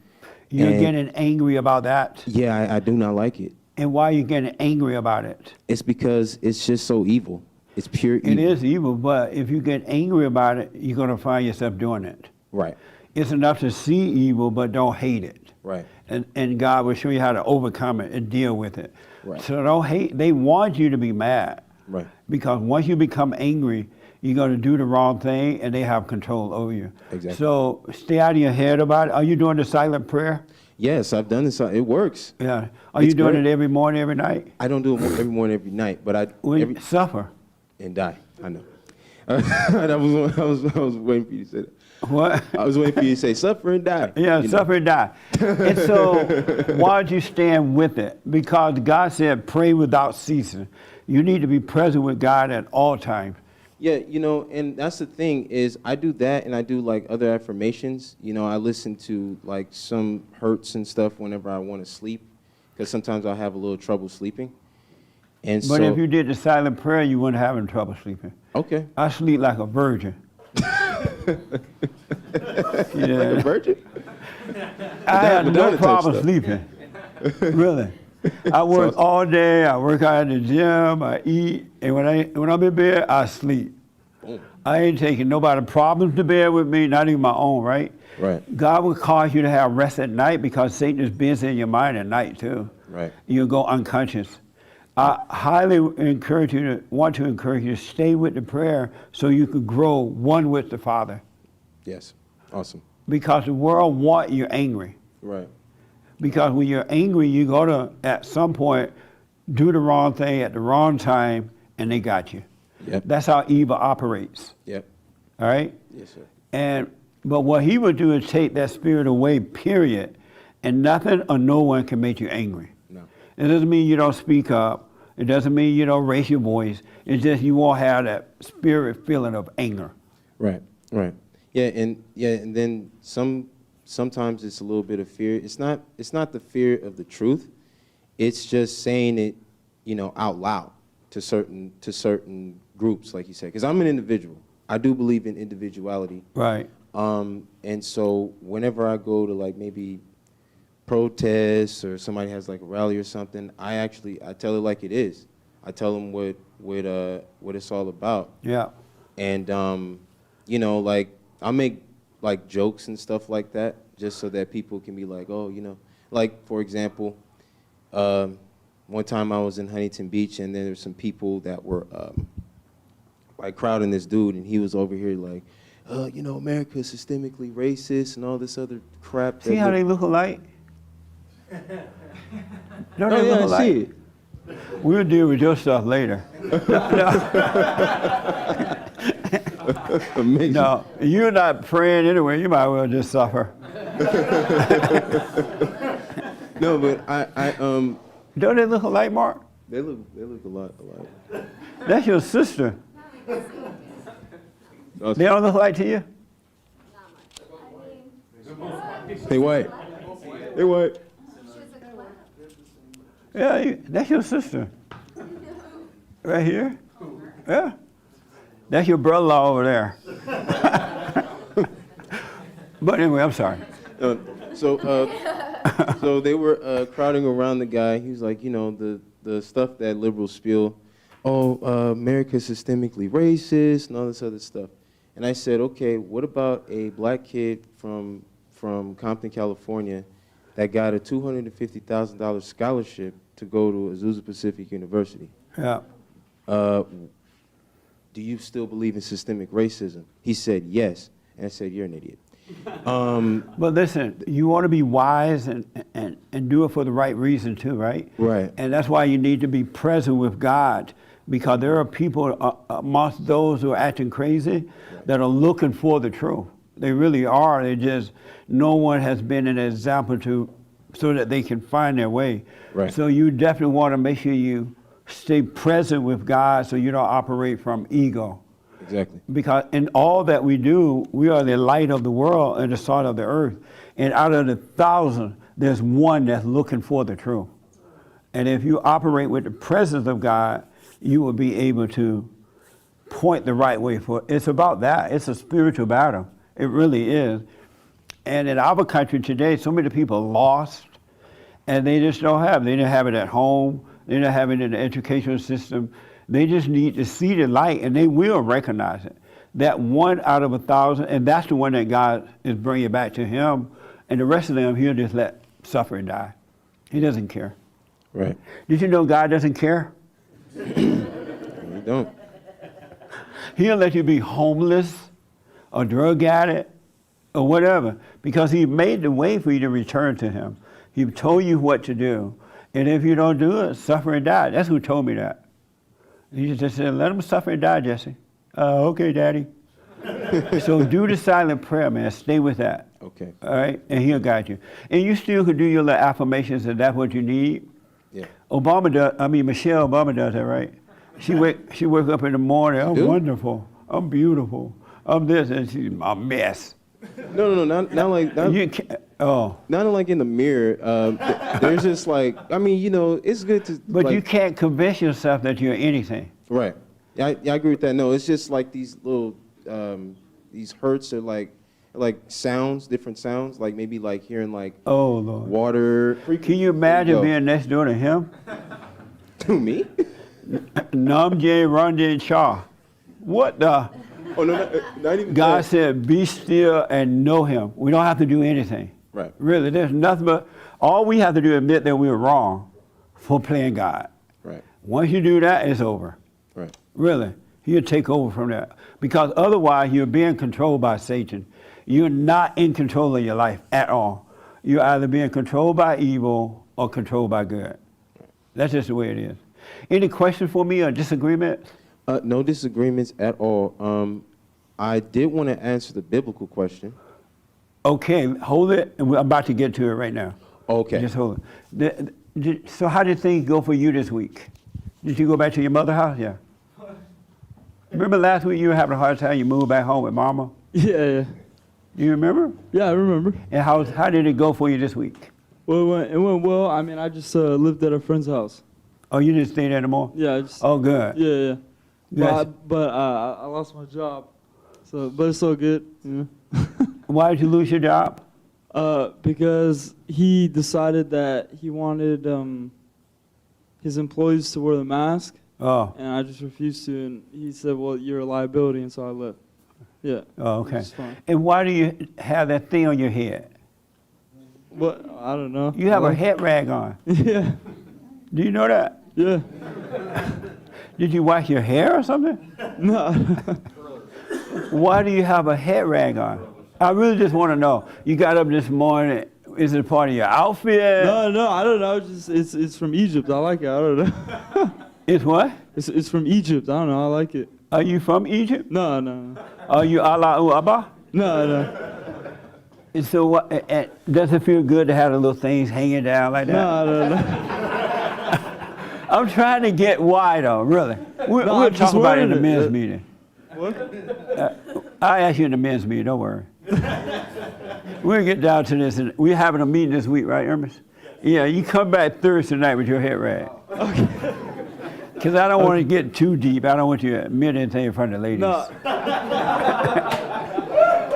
You're And getting angry about that? yeah, I do not like it. And why are you getting angry about it? It's because it's just so evil. It's pure evil. It is evil, but if you get angry about it, you're going to find yourself doing it. Right, It's enough to see evil, but don't hate it. right, And God will show you how to overcome it and deal with it. Right. So don't hate. They want you to be mad. right. Because once you become angry, you're going to do the wrong thing, and they have control over you. Exactly. So stay out of your head about it. Are you doing the silent prayer? Yes, I've done this. It works. Yeah. Are you It's doing great. it every morning, every night? I don't do it every morning, every night, but Suffer. and die. I know. I was waiting for you to say that. What? I was waiting for you to say suffer and die. Yeah, you know. suffer and die. And so why don't you stand with it? Because God said, pray without ceasing. You need to be present with God at all times. Yeah, you know, and that's the thing is I do that and I do like other affirmations. You know, I listen to like some hurts and stuff whenever I want to sleep because sometimes I have a little trouble sleeping. And But so, if you did the silent prayer, you wouldn't have any trouble sleeping. okay. I sleep like a virgin. Like a Yeah. virgin? I have no Madonna type problem stuff. sleeping. Really. I work So- all day. I work out at the gym. I eat. And when I'm in bed, I sleep. Boom. I ain't taking nobody problems to bed with me, not even my own, right? Right, God will cause you to have rest at night because Satan is busy in your mind at night too. right. You'll go unconscious. I highly encourage you to stay with the prayer so you can grow one with the Father. Yes. Awesome. Because the world wants you angry. Right. Because when you're angry, you're going to, at some point, do the wrong thing at the wrong time, and they got you. Yep. That's how evil operates, Yep. all right? Yes, sir. But what he would do is take that spirit away, period, and nothing or no one can make you angry. No. It doesn't mean you don't speak up. It doesn't mean you don't raise your voice. It's just you won't have that spirit feeling of anger. Right. Right. Yeah, and then sometimes it's a little bit of fear. It's not the fear of the truth. It's just saying it, you know, out loud. to certain groups, like you said. Because I'm an individual. I do believe in individuality. Right. And so whenever I go to like maybe protests or somebody has like a rally or something, I tell it like it is. I tell them what it's all about. Yeah. And you know, like I make like jokes and stuff like that, just so that people can be like, oh, you know, like for example, one time I was in Huntington Beach, and then there were some people that were like crowding this dude, and he was over here like, you know, America is systemically racist and all this other crap. See how they look alike? Don't Oh they yeah, look I alike? see it. We'll deal with your stuff later. Amazing. No, you're not praying anyway. You might well just suffer. No, but I Don't they look alike, Mark? they look a lot alike. That's your sister. They don't look alike to you? They white. They white. Yeah, that's your sister. Right here? Yeah. That's your brother-in-law over there. But anyway, I'm sorry. So they were crowding around the guy. He was like, you know, the stuff that liberals spiel, America's systemically racist and all this other stuff. And I said, okay, what about a black kid from Compton, California, that got a $250,000 scholarship to go to Azusa Pacific University? Yeah. Do you still believe in systemic racism? He said yes. And I said, you're an idiot. But listen, you want to be wise and do it for the right reason too, right? Right. And that's why you need to be present with God, because there are people amongst those who are acting crazy that are looking for the truth. They really are. They just, no one has been an example so that they can find their way. Right. So you definitely want to make sure you stay present with God so you don't operate from ego. Exactly. Because in all that we do, we are the light of the world and the salt of the earth. And out of the 1,000, there's one that's looking for the truth. And if you operate with the presence of God, you will be able to point the right way for it. It's about that. It's a spiritual battle. It really is. And in our country today, so many people are lost, and they just don't have it. They don't have it at home. They don't have it in the educational system. They just need to see the light, and they will recognize it. That one out of 1,000, and that's the one that God is bringing back to him, and the rest of them, he'll just let suffer and die. He doesn't care. Right. Did you know God doesn't care? You don't. He'll let you be homeless or drug addict or whatever, because he made the way for you to return to him. He told you what to do. And if you don't do it, suffer and die. That's who told me that. He just said, let him suffer and die, Jesse. Okay, Daddy. So do the silent prayer, man. Stay with that. Okay. All right? And he'll guide you. And you still could do your little affirmations if that's what you need. Yeah. Michelle Obama does that, right? She wake up in the morning, I'm wonderful, I'm beautiful, I'm this, and she's a mess. No, not like that. You can't, Not like in the mirror. There's just like, I mean, you know, it's good to. But like, you can't convince yourself that you're anything. Right. I agree with that. No, it's just like these little, these hurts are like sounds, different sounds, like maybe like hearing like Oh, Lord. water. Can you imagine being next door to him? To me? Namje Ranjay Shah. What the? Oh, no, not even God that. said, be still and know him. We don't have to do anything. Right. Really, there's nothing but, all we have to do is admit that we were wrong for playing God. Right. Once you do that, it's over. Right. Really. He'll take over from that. Because otherwise, you're being controlled by Satan. You're not in control of your life at all. You're either being controlled by evil or controlled by good. That's just the way it is. Any questions for me or disagreements? No disagreements at all. I did want to answer the biblical question. Okay, hold it, and I'm about to get to it right now. Okay. Just hold it. So how did things go for you this week? Did you go back to your mother's house? Yeah. Remember last week you were having a hard time, you moved back home with Mama? Yeah. Do you remember? Yeah, I remember. And how did it go for you this week? Well, it went well. I mean, I just lived at a friend's house. Oh, you didn't stay there anymore? Yeah, I just, Oh, good. yeah. Yes. But I lost my job, so but it's so good. Why did you lose your job? Because he decided that he wanted his employees to wear the mask, Oh, and I just refused to. And he said, "Well, you're a liability," and so I left. Yeah. oh, okay. It's fine. And why do you have that thing on your head? What? I don't know. You have a head rag on. Yeah. Do you know that? Yeah. Did you wash your hair or something? No. Why do you have a head rag on? I really just want to know. You got up this morning. Is it part of your outfit? No, I don't know. Just it's from Egypt. I like it. I don't know. It's what? It's from Egypt. I don't know. I like it. Are you from Egypt? No. Are you Allah Abba? No. And so what, does it feel good to have the little things hanging down like that? No. I'm trying to get why though, really. We'll I'm talk just about it in the wondering. men's meeting. What? I'll ask you in the men's meeting, don't worry. We'll get down to this. And we're having a meeting this week, right, Ernest? Yeah, you come back Thursday night with your head rag. Okay. Because I don't want to get too deep. I don't want you to admit anything in front of the ladies. No.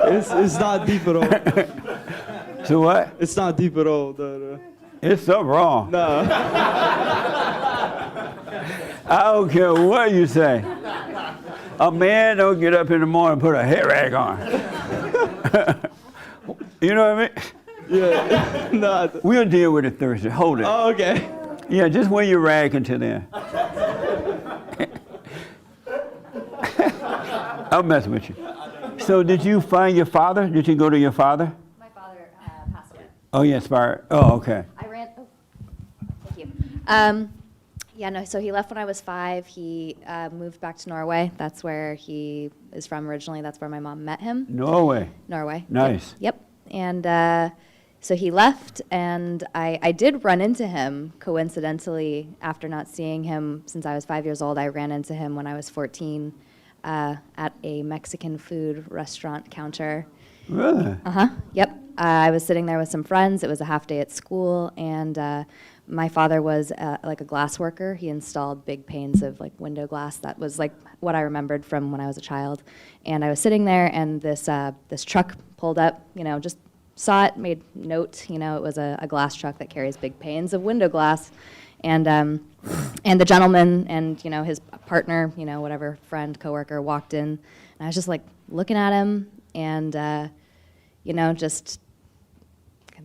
It's not deep at all. So what? It's not deep at all. No. It's something wrong. No. I don't care what you say. A man don't get up in the morning and put a head rag on. You know what I mean? Yeah. No. We'll deal with it Thursday. Hold it. Oh, okay. Yeah, just wear your rag until then. I'll mess with you. So did you find your father? Did you go to your father? My father passed away. Oh, yeah, Spire. Oh, okay. I ran. Oh, thank you. Yeah, no. So he left when I was 5. He moved back to Norway. That's where he is from originally. That's where my mom met him. Norway. Norway. Nice. Yep. And so he left, and I did run into him coincidentally after not seeing him since I was 5 years old. I ran into him when I was 14 at a Mexican food restaurant counter. Really? Yep. I was sitting there with some friends. It was a half day at school, and my father was like a glass worker. He installed big panes of like window glass. That was like what I remembered from when I was a child. And I was sitting there, and this truck pulled up. You know, just saw it, made note. You know, it was a glass truck that carries big panes of window glass, and the gentleman and his partner, whatever friend, coworker, walked in, and I was just like looking at him, and just.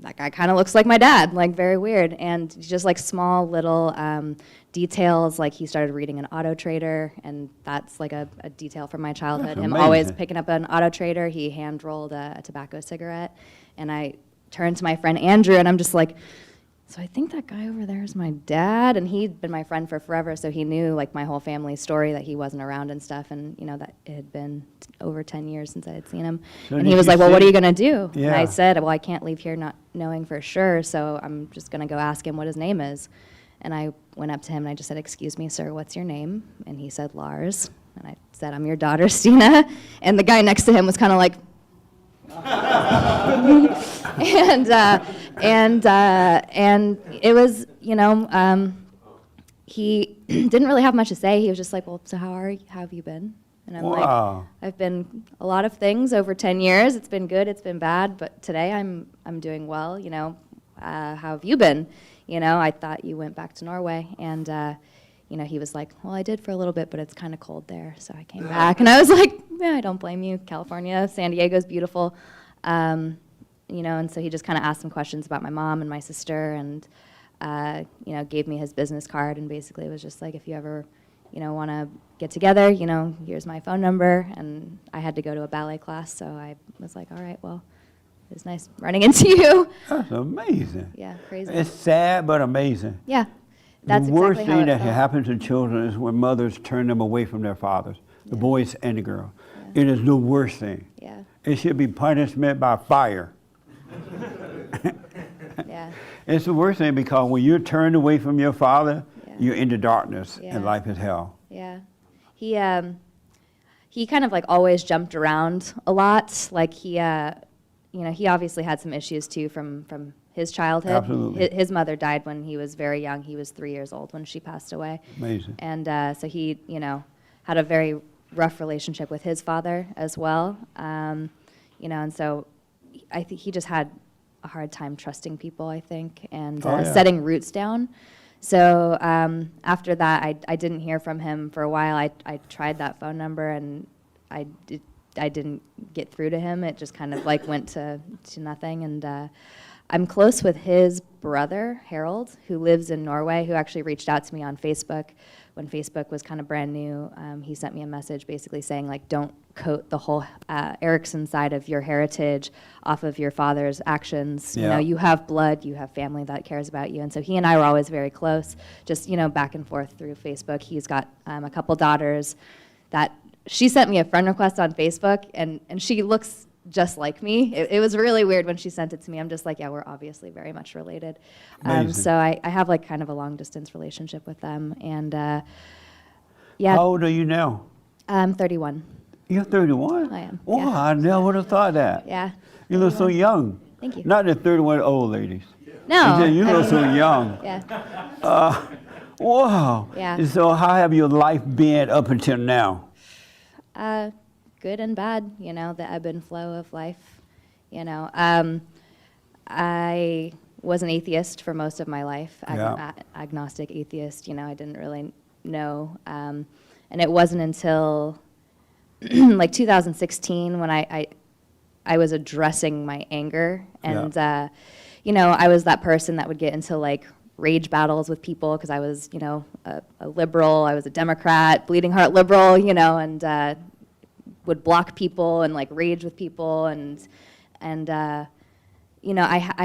That guy kind of looks like my dad, like very weird. And just like small little details, like he started reading an Auto Trader, and that's like a detail from my childhood. That's Him amazing. always picking up an Auto Trader. He hand rolled a tobacco cigarette. And I turned to my friend Andrew, and I'm just like, so I think that guy over there is my dad. And he'd been my friend for forever, so he knew like my whole family's story, that he wasn't around and stuff. And that it had been over 10 years since I had seen him. So and did he was you like, well, what say- are you going to do? Yeah. And I said, well, I can't leave here not knowing for sure, so I'm just going to go ask him what his name is. And I went up to him and I just said, excuse me, sir, what's your name? And he said, Lars. And I said, I'm your daughter, Stina. And the guy next to him was kind of like, and it was, he didn't really have much to say. He was just like, well, so how have you been? And I'm Wow. like, I've been a lot of things over 10 years. It's been good, it's been bad, but today I'm doing well. How have you been? I thought you went back to Norway, and he was like, well, I did for a little bit, but it's kind of cold there, so I came back. And I was like, yeah, I don't blame you. California, San Diego's beautiful. And so he just kind of asked some questions about my mom and my sister, and gave me his business card, and basically was just like, if you ever want to get together, here's my phone number. And I had to go to a ballet class, so I was like, all right, well, it was nice running into you. That's amazing. Yeah, crazy. It's sad but amazing. Yeah, that's the worst exactly how thing it that can felt. happen to children is when mothers turn them away from their fathers, the boys and the girl. It is the worst thing. Yeah, It should be punishment by fire. yeah, It's the worst thing because when you're turned away from your father, Yeah. you're into darkness Yeah. and life is hell. yeah. He kind of like always jumped around a lot. Like he obviously had some issues too from his childhood. Absolutely. His mother died when he was very young. He was 3 years old when she passed away. Amazing. And so he, had a very rough relationship with his father as well. And so I think he just had a hard time trusting people, I think, and setting roots down. So after that, I didn't hear from him for a while. I tried that phone number, and I didn't get through to him. It just kind of like went to nothing. And I'm close with his brother, Harold, who lives in Norway, who actually reached out to me on Facebook when Facebook was kind of brand new. He sent me a message basically saying, like, don't coat the whole Erickson side of your heritage off of your father's actions. Yeah. You have blood, you have family that cares about you. And so he and I were always very close, just, back and forth through Facebook. He's got a couple daughters that she sent me a friend request on Facebook, and she looks just like me. It was really weird when she sent it to me. I'm just like, yeah, we're obviously very much related. So I have like kind of a long distance relationship with them. And yeah. How old are you now? I'm 31. You're 31? I am, Wow, yeah. I never would have thought that. Yeah. You look so young. Thank you. Not that 31 old ladies. No. You look so young. Yeah. Wow. Yeah. So how have your life been up until now? Good and bad, the ebb and flow of life. I was an atheist for most of my life, agnostic atheist. I didn't really know. And it wasn't until like 2016 when I was addressing my anger. And, I was that person that would get into like rage battles with people because I was, a liberal. I was a Democrat, bleeding heart liberal, and would block people and like rage with people. And I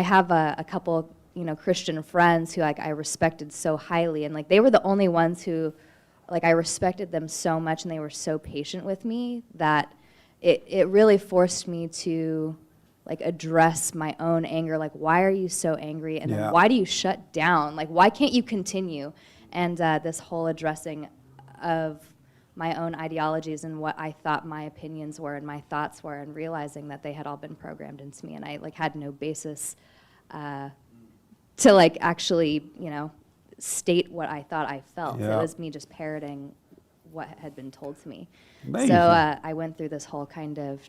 have a couple, Christian friends who like I respected so highly, and like they were the only ones who, like, I respected them so much, and they were so patient with me that it really forced me to like address my own anger. Like, why are you so angry? And then why do you shut down? Like, why can't you continue? And this whole addressing of my own ideologies and what I thought my opinions were and my thoughts were, and realizing that they had all been programmed into me, and I like had no basis to like actually, state what I thought I felt. Yeah. It was me just parroting what had been told to me. Amazing. So I went through this whole kind of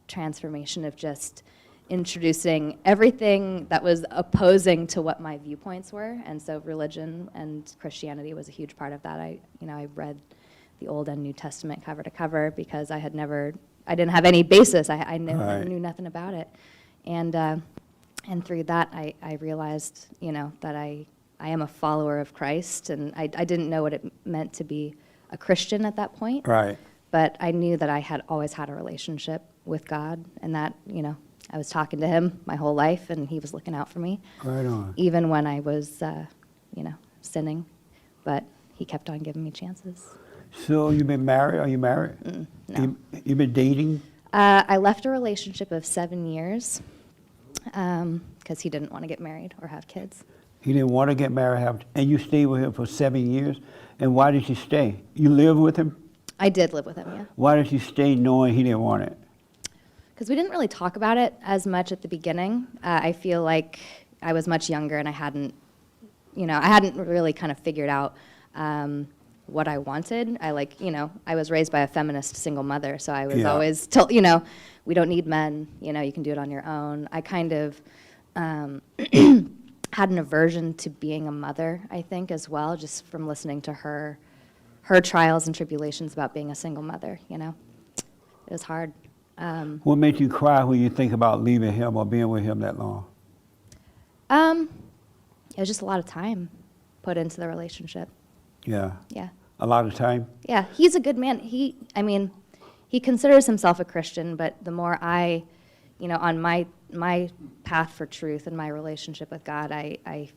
transformation of just introducing everything that was opposing to what my viewpoints were. And so religion and Christianity was a huge part of that. I read the Old and New Testament cover to cover because I didn't have any basis. I knew nothing about it. And through that, I realized, that I am a follower of Christ, and I didn't know what it meant to be a Christian at that point. Right. But I knew that I had always had a relationship with God, and that, I was talking to him my whole life, and he was looking out for me. Right on. Even when I was, sinning. But he kept on giving me chances. So you've been married? Are you married? No. You've been dating? I left a relationship of 7 years because he didn't want to get married or have kids. He didn't want to get married, and you stayed with him for 7 years? And why did you stay? You lived with him? I did live with him, yeah. Why did you stay knowing he didn't want it? Because we didn't really talk about it as much at the beginning. I feel like I was much younger, and I hadn't really kind of figured out what I wanted. I was raised by a feminist single mother, so I was always told, we don't need men, you can do it on your own. I kind of had an aversion to being a mother, I think, as well, just from listening to her trials and tribulations about being a single mother, It was hard. What made you cry when you think about leaving him or being with him that long? It was just a lot of time put into the relationship. Yeah. Yeah. A lot of time? Yeah, he's a good man. He considers himself a Christian, but the more on my path for truth and my relationship with God, I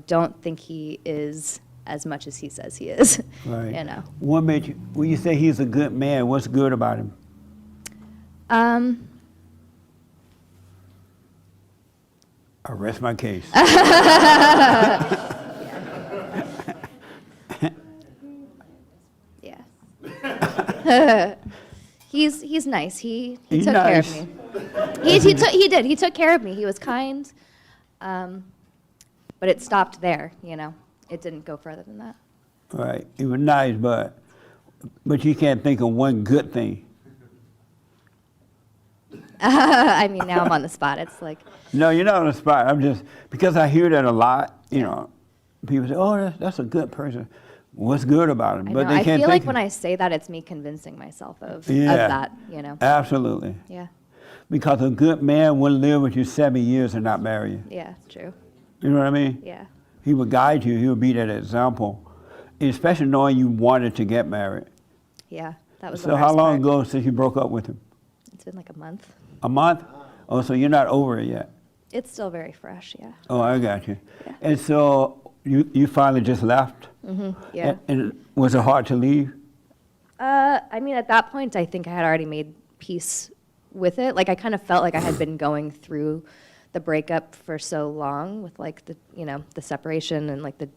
don't think he is as much as he says he is. Right. What made you, when you say he's a good man, what's good about him? I rest my case. Yeah. He's nice. He He's took nice. care of me. He did. He took care of me. He was kind. But it stopped there, you know. It didn't go further than that. Right. It was nice, but you can't think of one good thing. I mean, now I'm on the spot. It's like, No, you're not on the spot. I'm just, because I hear that a lot, you know, people say, oh, that's a good person. What's good about him? I But know. they I can't feel think like when I say that, it's me convincing myself of Yeah. that, you know. Absolutely. Yeah, Because a good man will live with you 7 years and not marry you. yeah, true. You know what I mean? Yeah, He would guide you. He would be that example, especially knowing you wanted to get married. yeah. That was the So how hardest long part. ago since you broke up with him? It's been like a month. A month? Oh, so you're not over it yet. It's still very fresh, yeah. Oh, I got you. And so you finally just left? Yeah. And was it hard to leave? I mean, at that point, I think I had already made peace with it. Like, I kind of felt like I had been going through the breakup for so long with, like, the, you know, the separation and, like, the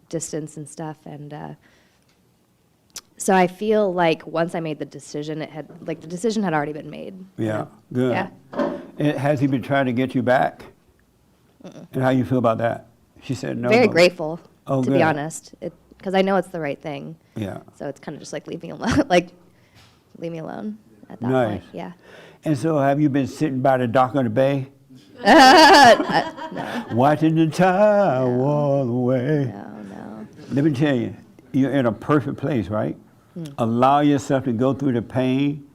distance and stuff. And so I feel like once I made the decision, the decision had already been made. Yeah, good. Yeah. And has he been trying to get you back? And how you feel about that? She said no. Very but- grateful, Oh, to be good. honest. Because I know it's the right thing. Yeah. So it's kind of just like leave me alone, like, leave me alone at that Nice. point. Yeah. And so have you been sitting by the dock of the bay? Watching the tide walk away. No. Let me tell you, you're in a perfect place, right? Allow yourself to go through the pain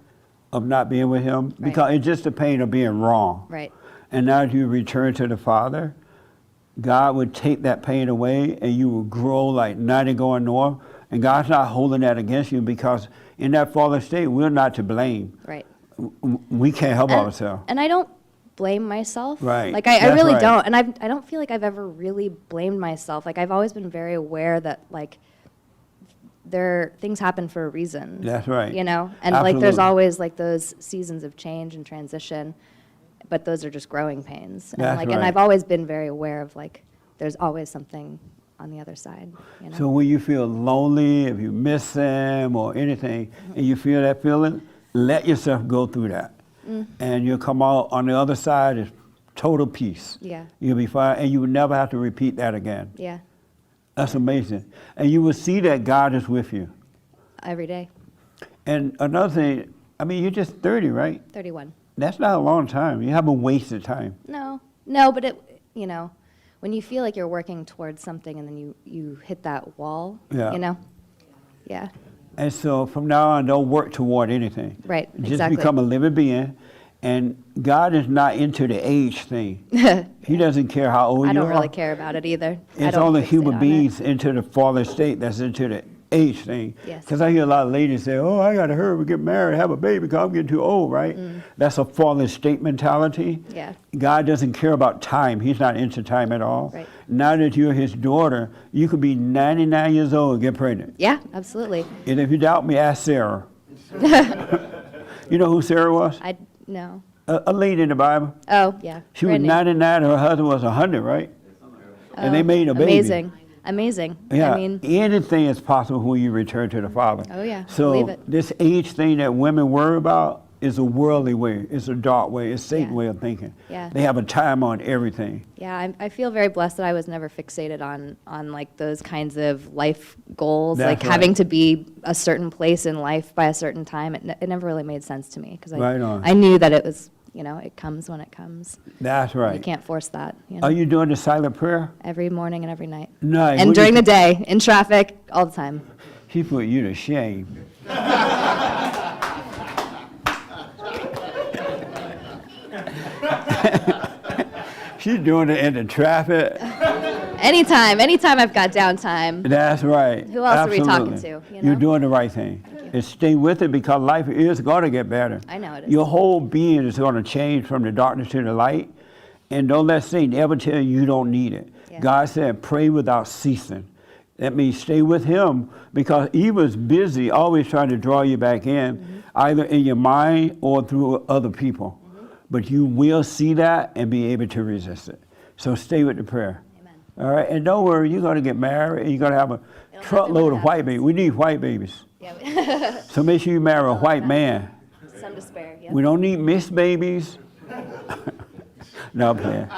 of not being with him, because it's just the pain of being wrong. Right. And now that you return to the Father, God would take that pain away and you will grow like 90 going north. And God's not holding that against you, because in that fallen state, we're not to blame. Right. We can't help ourselves. And I don't blame myself. Right. Like, I That's really right. don't. And I don't feel like I've ever really blamed myself. Like, I've always been very aware that, like, things happen for a reason. That's right. You know? And, like, there's Absolutely. always, like, those seasons of change and transition, but those are just growing pains. And, That's like, right. and I've always been very aware of, like, there's always something on the other side, you know? So when you feel lonely, if you miss them or anything, and you feel that feeling, let yourself go through that. And you'll come out on the other side as total peace. Yeah. You'll be fine, and you will never have to repeat that again. Yeah. That's amazing. And you will see that God is with you. Every day. And another thing, I mean, you're just 30, right? 31. That's not a long time. You haven't wasted time. No, but it, you know, when you feel like you're working towards something and then you hit that wall, Yeah. you know? Yeah, And so from now on, don't work toward anything. right, Just exactly. become a living being. And God is not into the age thing. He doesn't care how old I you don't are. really care about it either. I It's don't only fixate human on it. beings into the fallen state that's into the age thing. Yes. Because I hear a lot of ladies say, oh, I got to hurry, get married, have a baby because I'm getting too old, right? That's a fallen state mentality. Yeah. God doesn't care about time. He's not into time at all. Right. Now that you're his daughter, you could be 99 years old and get pregnant. Yeah, absolutely. And if you doubt me, ask Sarah. You know who Sarah was? No. A lady in the Bible. Oh, yeah. She was brand new. 99 and her husband was 100, right? And they made a baby. Amazing. Yeah, I mean, anything is possible when you return to the Father. Oh, yeah, So believe it. this age thing that women worry about is a worldly way. It's a dark way. It's Satan's Yeah. way of thinking. Yeah. They have a time on everything. yeah, I feel very blessed that I was never fixated on like those kinds of life goals, That's like right. having to be a certain place in life by a certain time. It never really made sense to me because Right on. I knew that it was, you know, it comes when it comes. That's right. You can't force that. You know? Are you doing the silent prayer? Every morning and every night. Nice. And What do you during the think? day, in traffic, all the time. She put you to shame. She's doing it in the traffic. Anytime I've got downtime. That's right. Who else are we talking Absolutely. to, you know? You're doing the right thing. And stay with it because life is going to get better. I know it is. Your whole being is going to change from the darkness to the light. And don't let Satan ever tell you you don't need it. Yeah. God said, pray without ceasing. That means stay with him because he was busy always trying to draw you back in, either in your mind or through other people. But you will see that and be able to resist it. So stay with the prayer. Amen. All right, and don't worry, you're going to get married and you're going to have a truckload of white babies. We need white babies. Yeah, So make sure you marry a white man. some to spare. Yeah. We don't need mixed babies. No, I'm playing.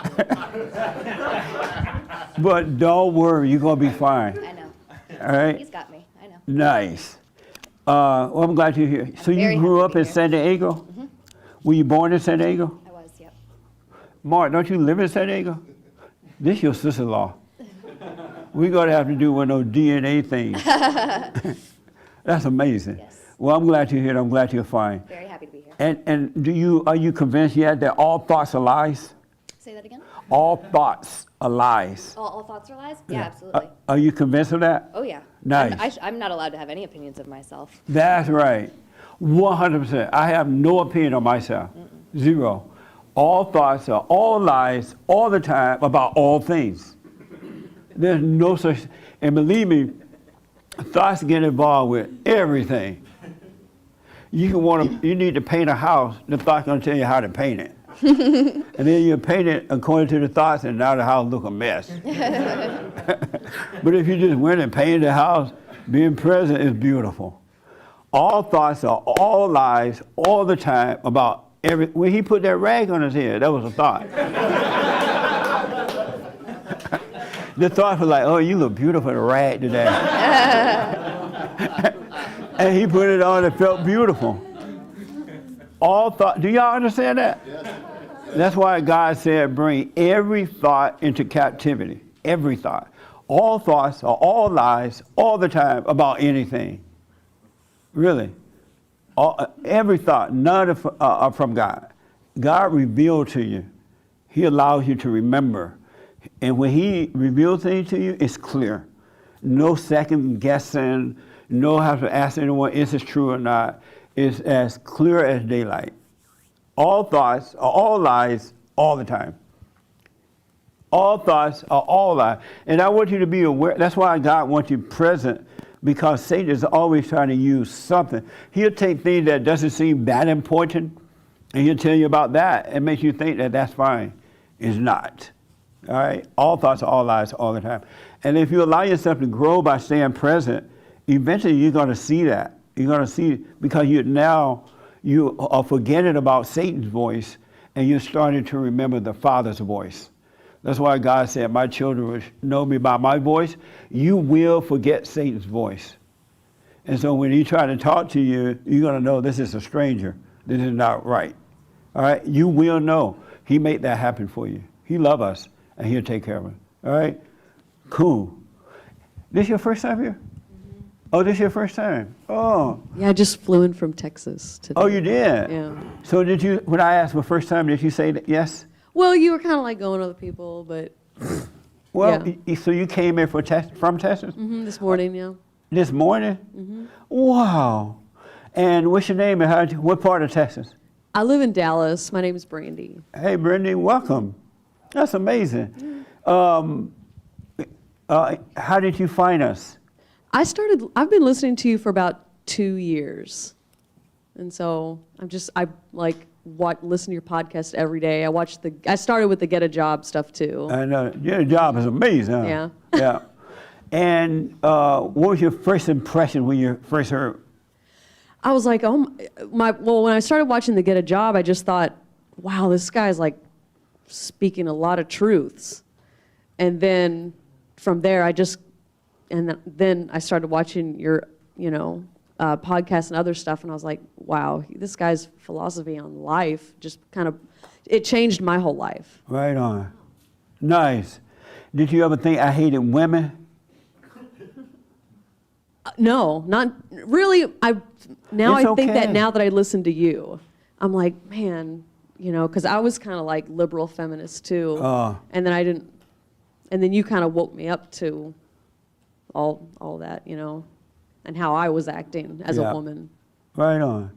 But don't worry, you're going to be fine. I know. All right? He's got me. I know. Nice. Well, I'm glad you're here. So very you grew happy up to be in here. San Diego? Were you born in San Diego? I was, yep. Mark, don't you live in San Diego? This is your sister-in-law. We're going to have to do one of those DNA things. That's amazing. Yes. Well, I'm glad you're here. I'm glad you're fine. Very happy to be here. And are you convinced yet that all thoughts are lies? Say that again? All thoughts are lies. All thoughts are lies? Yeah, absolutely. Are you convinced of that? Oh, yeah. Nice. I'm not allowed to have any opinions of myself. That's right. 100%. I have no opinion on myself. Zero. All thoughts are all lies all the time about all things. There's no such, and believe me, thoughts get involved with everything. You need to paint a house, the thought's gonna tell you how to paint it. And then you paint it according to the thoughts, and now the house look a mess. But if you just went and painted the house, being present is beautiful. All thoughts are all lies all the time about when he put that rag on his head, that was a thought. The thought was like, oh, you look beautiful in a rag today. And he put it on and felt beautiful. All thought, do y'all understand that? Yes. That's why God said, bring every thought into captivity. Every thought. All thoughts are all lies all the time about anything. Really. Every thought, none are from God. God revealed to you. He allows you to remember. And when he reveals things to you, it's clear. No second guessing, no have to ask anyone, is this true or not? It's as clear as daylight. All thoughts are all lies all the time. All thoughts are all lies. And I want you to be aware, that's why God wants you present, because Satan is always trying to use something. He'll take things that doesn't seem that important, and he'll tell you about that and make you think that that's fine. It's not. All right? All thoughts are all lies all the time. And if you allow yourself to grow by staying present, eventually you're going to see that. You're going to see, because you are forgetting about Satan's voice, and you're starting to remember the Father's voice. That's why God said, my children will know me by my voice. You will forget Satan's voice. And so when he tries to talk to you, you're going to know this is a stranger. This is not right. All right? You will know. He made that happen for you. He loves us, and he'll take care of us. All right? Cool. This your first time here? Oh, this is your first time? Oh. Yeah, I just flew in from Texas today. Oh, you did? Yeah. So did you, when I asked for first time, did you say that yes? Well, you were kind of like going to other people, but Well, yeah. So you came in from Texas? This morning, yeah. This morning? Wow. And what's your name and what part of Texas? I live in Dallas. My name is Brandy. Hey, Brittany, welcome. That's amazing. How did you find us? I've been listening to you for about 2 years. And so I listen to your podcast every day. I started with the Get a Job stuff too. I know, your job is amazing. Huh? Yeah. Yeah. And what was your first impression when you first heard? I was like, when I started watching the Get a Job, I just thought, wow, this guy's like speaking a lot of truths. And then from there, then I started watching your, podcast and other stuff, and I was like, wow, this guy's philosophy on life just it changed my whole life. Right on. Nice. Did you ever think I hated women? No, not really. I think that now that I listen to you, I'm like, man, because I was kind of like liberal feminist too, and then and then you kind of woke me up to all that, and how I was acting as a woman. Right on.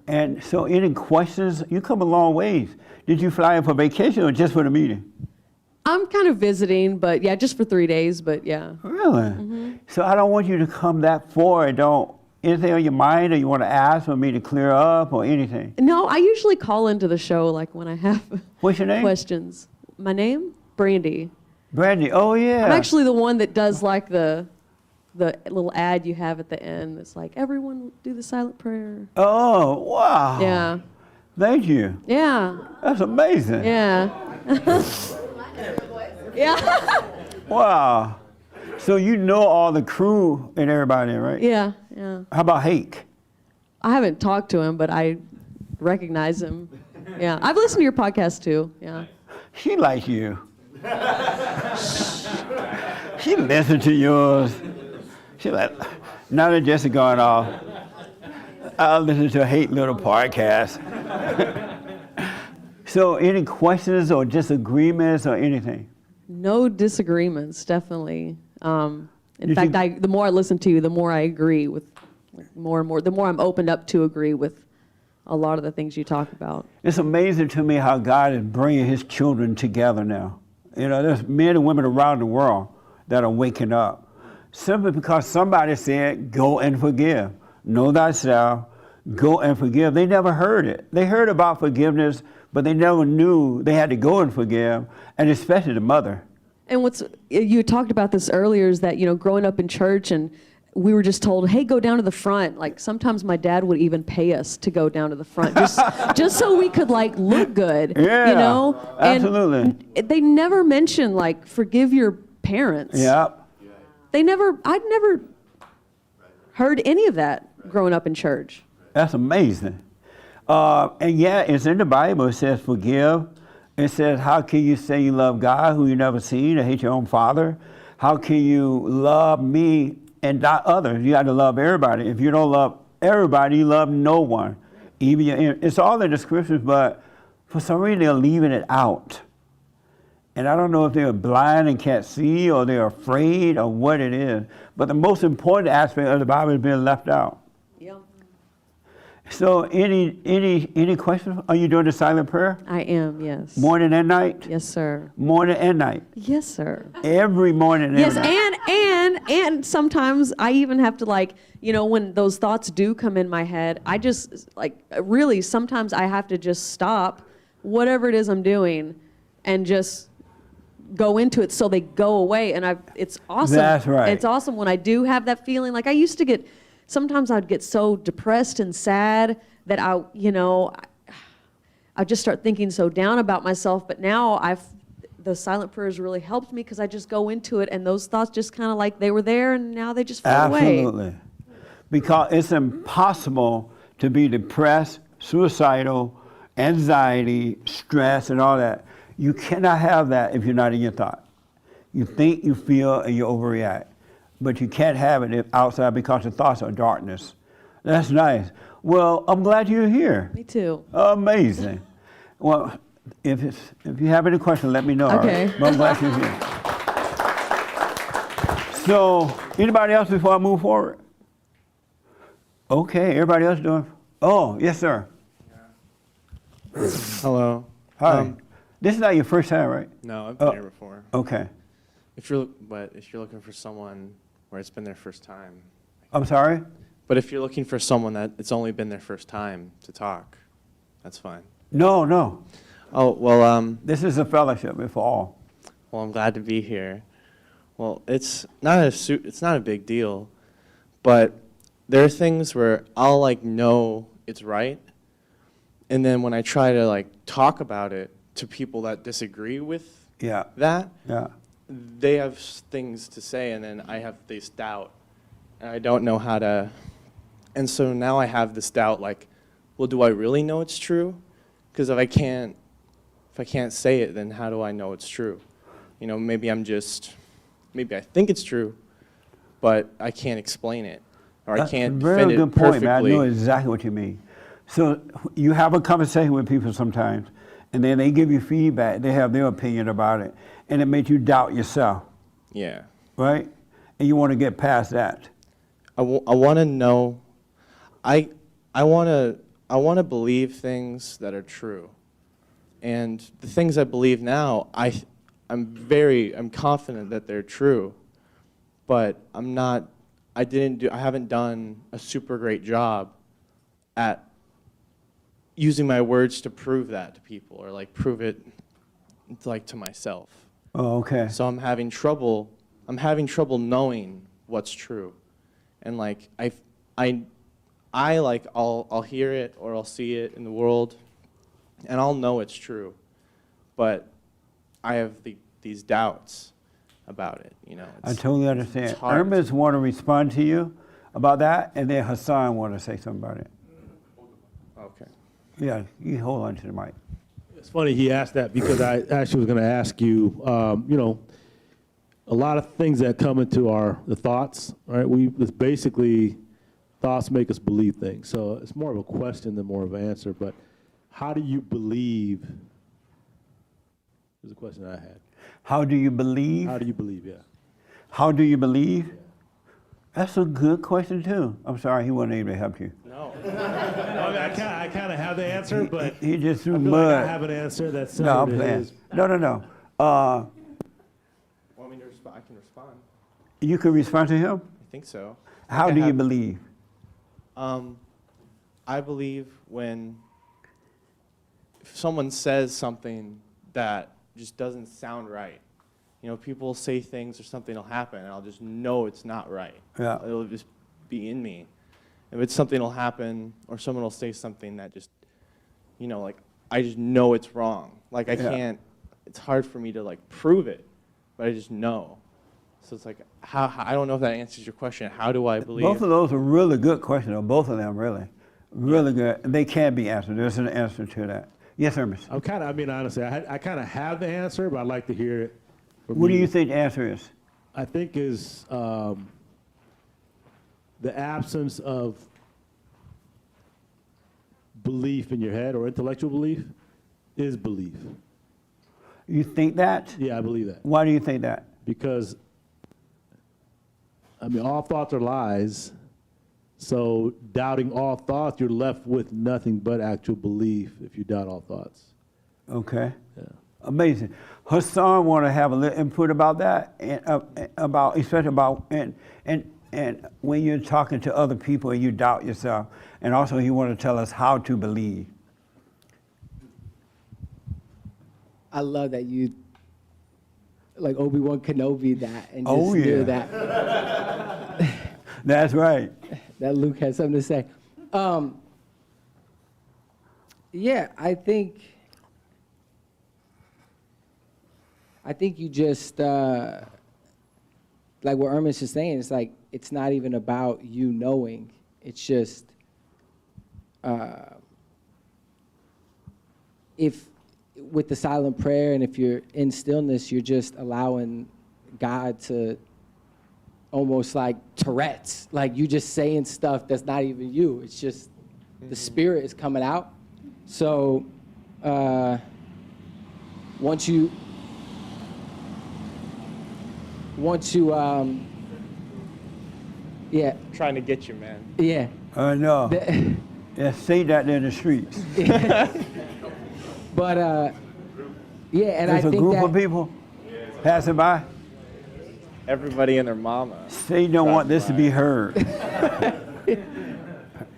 And so any questions? You come a long ways. Did you fly in for vacation or just for the meeting? I'm kind of visiting, but yeah, just for 3 days, but yeah. Really? So I don't want you to come that far. Anything on your mind or you want to ask for me to clear up or anything? No, I usually call into the show like when I have What's your name? questions. My name? Brandy. Brandy, oh yeah. I'm actually the one that does like the little ad you have at the end that's like, everyone do the silent prayer. Oh, wow. Yeah. Thank you. Yeah. That's amazing. Yeah. Yeah. Wow. So you know all the crew and everybody, right? Yeah, yeah. How about Hake? I haven't talked to him, but I recognize him. Yeah. I've listened to your podcast too. Yeah. She likes you. She listens to yours. She like, now that Jesse going off, I'll listen to a hate little podcast. So any questions or disagreements or anything? No disagreements, definitely. In You fact, think- the more I listen to you, the more I agree with, more and more, the more I'm opened up to agree with a lot of the things you talk about. It's amazing to me how God is bringing his children together now. You know, there's men and women around the world that are waking up simply because somebody said, go and forgive. Know thyself, go and forgive. They never heard it. They heard about forgiveness, but they never knew they had to go and forgive, and especially the mother. And you talked about this earlier is that, growing up in church and we were just told, hey, go down to the front. Like sometimes my dad would even pay us to go down to the front just so we could like look good, Yeah, And absolutely. they never mentioned like forgive your parents. Yep. I'd never heard any of that growing up in church. That's amazing. And yeah, it's in the Bible. It says forgive. It says, how can you say you love God who you never seen and hate your own father? How can you love me and not others? You got to love everybody. If you don't love everybody, you love no one. Even it's all in the scriptures, but for some reason they're leaving it out. And I don't know if they're blind and can't see or they're afraid or what it is. But the most important aspect of the Bible is being left out. Yeah. So any questions? Are you doing the silent prayer? I am, yes. Morning and night? Yes, sir. Morning and night? Yes, sir. Every morning and Yes, night? and sometimes I even have to when those thoughts do come in my head, I just really sometimes I have to just stop whatever it is I'm doing and just go into it so they go away. And it's awesome. That's right. It's awesome when I do have that feeling. Like I used to sometimes I'd get so depressed and sad that I just start thinking so down about myself. But now the silent prayers really helped me because I just go into it and those thoughts just kind of like they were there and now they just fell away. Absolutely. Because it's impossible to be depressed, suicidal, anxiety, stress, and all that. You cannot have that if you're not in your thought. You think, you feel, and you overreact. But you can't have it outside because the thoughts are darkness. That's nice. Well, I'm glad you're here. Me too. Amazing. Well, if you have any questions, let me know. Okay. All right? But I'm glad you're here. So, anybody else before I move forward? Okay, everybody else doing? Oh, yes, sir. Hello. Hi. This is not your first time, right? No, I've been here before. Okay. If you're looking for someone where it's been their first time. I'm sorry? But if you're looking for someone that it's only been their first time to talk, that's fine. No. Oh, well, This is a fellowship for all. well, I'm glad to be here. Well, it's not a big deal, but there are things where I'll know it's right, and then when I try to talk about it to people that disagree with that, they have things to say, and then I have this doubt, and I don't know how to, and so now I have this doubt, well, do I really know it's true? Because if I can't say it, then how do I know it's true? Maybe I think it's true, but I can't explain it, or I can't defend it perfectly. Very good point, man. I know exactly what you mean. So you have a conversation with people sometimes, and then they give you feedback. They have their opinion about it, and it makes you doubt yourself. Yeah. Right? And you want to get past that. I want to know. I want to believe things that are true, and the things I believe now, I'm confident that they're true, but I haven't done a super great job at using my words to prove that to people, or prove it to myself. Oh, okay. So I'm having trouble knowing what's true. And I'll hear it or I'll see it in the world and I'll know it's true. But I have these doubts about it. You know, I totally understand. it's hard. Irma's want to respond to you about that, and then Hassan want to say something about it. Okay. Yeah, you hold on to the mic. It's funny he asked that because I actually was going to ask you, you know, a lot of things that come into the thoughts, right? It's basically thoughts make us believe things. So it's more of a question than more of an answer. But how do you believe? Is a question I had. How do you believe? How do you believe? Yeah. How do you believe? That's a good question too. I'm sorry, he wasn't able to help you. No. I kind of have the answer, but He just threw I feel mud. like I have an answer that's No, I'm similar to playing. his. No. Want me to respond? I can respond. You can respond to him? I think so. How do you believe? I believe when if someone says something that just doesn't sound right. You know, people say things or something will happen, and I'll just know it's not right. Yeah. It'll just be in me. If it's something will happen, or someone will say something that just, you know, like, I just know it's wrong. Like, I can't, it's hard for me to, like, prove it, but I just know. So it's like, I don't know if that answers your question. How do I believe? Both of those are really good questions, both of them really. Really good. They can be answered. There's an answer to that. Yes, Ernest. Honestly, I kind of have the answer, but I'd like to hear it from What do you think the answer is? I think is the absence of belief in your head or intellectual belief is belief. You think that? Yeah, I believe that. Why do you think that? Because, I mean, all thoughts are lies. So doubting all thoughts, you're left with nothing but actual belief if you doubt all thoughts. Okay. Yeah. Amazing. Hassan want to have a little input about that, and especially about and when you're talking to other people and you doubt yourself, and also you want to tell us how to believe. I love that you, like Obi-Wan Kenobi, that and just Oh, yeah. knew that. That's right. That Luke had something to say. Yeah, I think you just, like what Ernest is saying, it's like, it's not even about you knowing. It's just, if with the silent prayer and if you're in stillness, you're just allowing God to almost like Tourette's, like you just saying stuff that's not even you. It's just the spirit is coming out. So once you yeah. Trying to get you, man. Yeah. I know. Yeah, say that in the streets. But yeah, and There's I a think group that of people passing by. Everybody and their mama. They don't want this to be heard.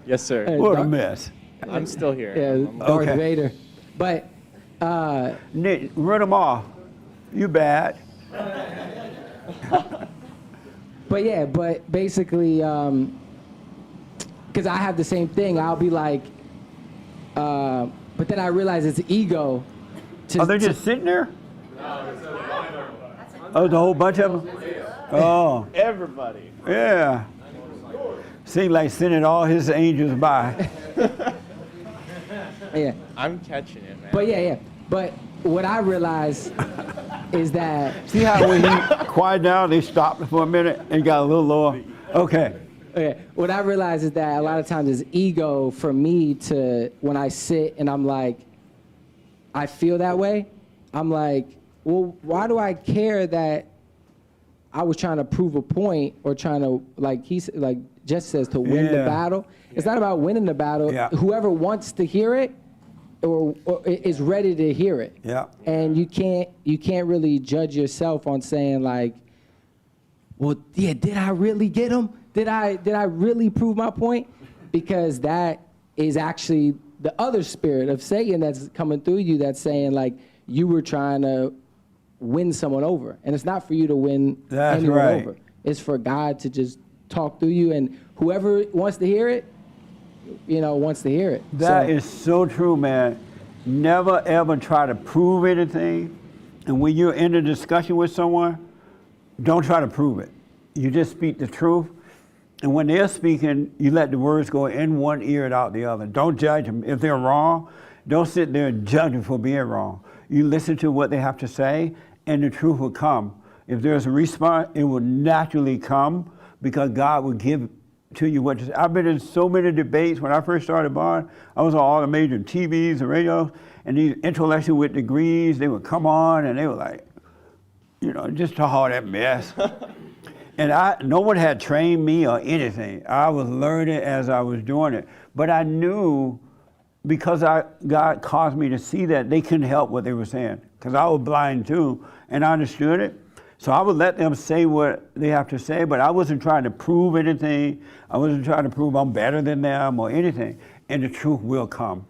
Yes, sir. What a mess. I'm still here. Yeah, Darth Vader. But Nick, run them off. You bad. But yeah, but basically, because I have the same thing. I'll be like, but then I realize it's ego. Are they just sitting there? Oh, the whole bunch of them? Oh. Everybody. Yeah. Seems like sending all his angels by. Yeah. I'm catching it, man. But yeah. But what I realize is that. See how when he quiet down, they stopped for a minute and got a little lower? Okay. Okay. What I realize is that a lot of times it's ego for me to, when I sit and I'm like, I feel that way, I'm like, well, why do I care that I was trying to prove a point or trying to, like Jess says, to win the battle? It's not about winning the battle. Yeah. Whoever wants to hear it or is ready to hear it. Yeah. And you can't really judge yourself on saying like, well, yeah, did I really get him? Did I really prove my point? Because that is actually the other spirit of Satan that's coming through you that's saying like you were trying to win someone over. And it's not for you to win anyone over. It's for God to just talk through you, and whoever wants to hear it, wants to hear it. That is so true, man. Never ever try to prove anything And when you're in a discussion with someone, don't try to prove it. You just speak the truth. And when they're speaking, you let the words go in one ear and out the other. Don't judge them. If they're wrong, don't sit there and judge them for being wrong. You listen to what they have to say, and the truth will come. If there's a response, it will naturally come because God will give to you what to say. I've been in so many debates. When I first started Bond, I was on all the major TVs and radios, and these intellectuals with degrees, they would come on and they were like, just talk all that mess. And no one had trained me or anything. I was learning as I was doing it. But I knew, because God caused me to see that, they couldn't help what they were saying. Because I was blind too, and I understood it. So I would let them say what they have to say, but I wasn't trying to prove anything. I wasn't trying to prove I'm better than them or anything. And the truth will come.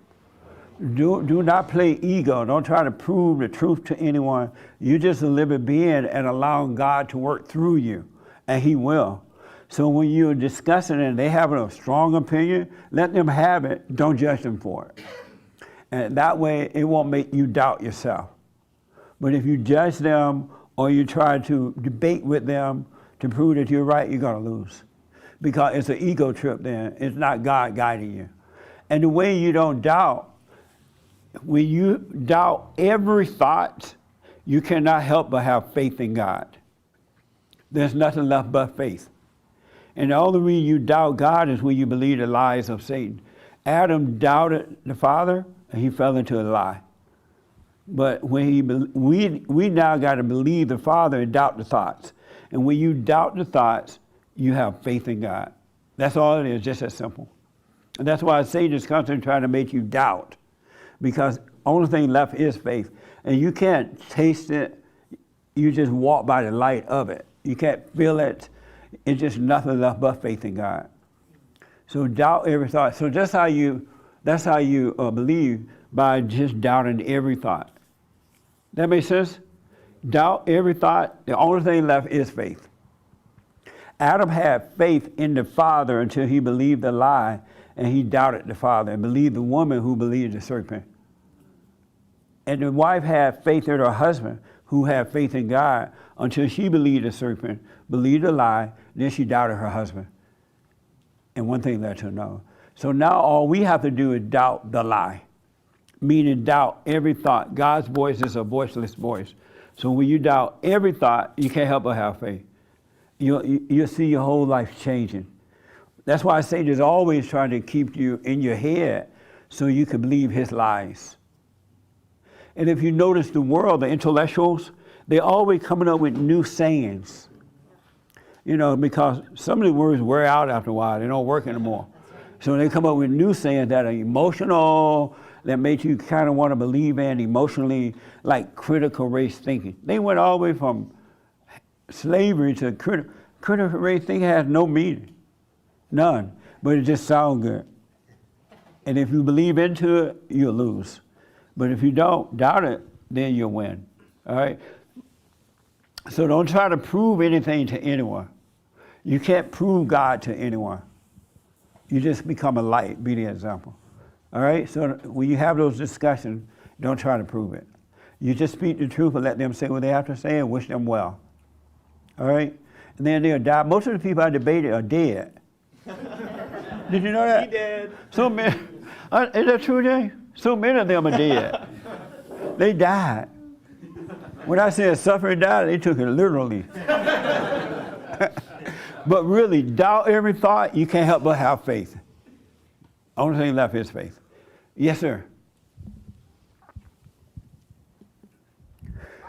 Do not play ego. Don't try to prove the truth to anyone. You're just a living being and allowing God to work through you, and He will. So when you're discussing it and they have a strong opinion, let them have it. Don't judge them for it. And that way, it won't make you doubt yourself. But if you judge them or you try to debate with them to prove that you're right, you're going to lose. Because it's an ego trip then. It's not God guiding you. And the way you don't doubt, when you doubt every thought, you cannot help but have faith in God. There's nothing left but faith. And the only reason you doubt God is when you believe the lies of Satan. Adam doubted the Father, and he fell into a lie. But when we now got to believe the Father and doubt the thoughts. And when you doubt the thoughts, you have faith in God. That's all it is, just that simple. And that's why Satan is constantly trying to make you doubt. Because only thing left is faith. And you can't taste it. You just walk by the light of it. You can't feel it. It's just nothing left but faith in God. So doubt every thought. So that's how you believe, by just doubting every thought. That makes sense? Doubt every thought. The only thing left is faith. Adam had faith in the Father until he believed the lie, and he doubted the Father and believed the woman who believed the serpent. And the wife had faith in her husband, who had faith in God, until she believed the serpent, believed the lie, then she doubted her husband. And one thing led to another. So now all we have to do is doubt the lie, meaning doubt every thought. God's voice is a voiceless voice. So when you doubt every thought, you can't help but have faith. You'll see your whole life changing. That's why Satan is always trying to keep you in your head so you can believe his lies. And if you notice the world, the intellectuals, they're always coming up with new sayings. Because some of the words wear out after a while. They don't work anymore. So they come up with new sayings that are emotional, that make you kind of want to believe in emotionally, like critical race thinking. They went all the way from slavery to critical race thinking has no meaning. None. But it just sounds good. And if you believe into it, you'll lose. But if you don't doubt it, then you'll win. All right? So don't try to prove anything to anyone. You can't prove God to anyone. You just become a light, be the example. All right? So when you have those discussions, don't try to prove it. You just speak the truth and let them say what they have to say and wish them well. All right? And then they'll die. Most of the people I debated are dead. Did you know that? He dead. So many. Is that true, Jay? So many of them are dead. They died. When I said suffering died, they took it literally. But really, doubt every thought, you can't help but have faith. Only thing left is faith. Yes, sir.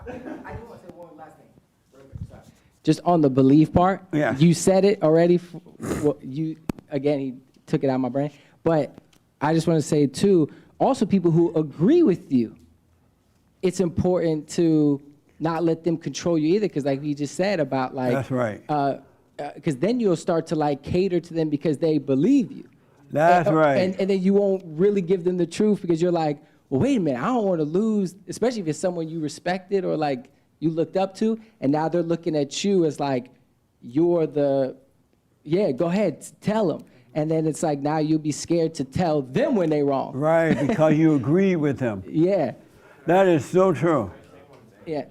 I just want to say one last thing. Just on the belief part, Yes. You said it already. He took it out of my brain. But I just want to say, too, also people who agree with you, it's important to not let them control you either, because like you just said about like... That's right. Because then you'll start to like cater to them because they believe you. That's right. And then you won't really give them the truth because you're like, well, wait a minute, I don't want to lose, especially if it's someone you respected or like you looked up to, and now they're looking at you as like, you're the, go ahead, tell them. And then it's like, now you'll be scared to tell them when they're wrong. Right, because you agree with them. Yeah. That is so true. Yeah.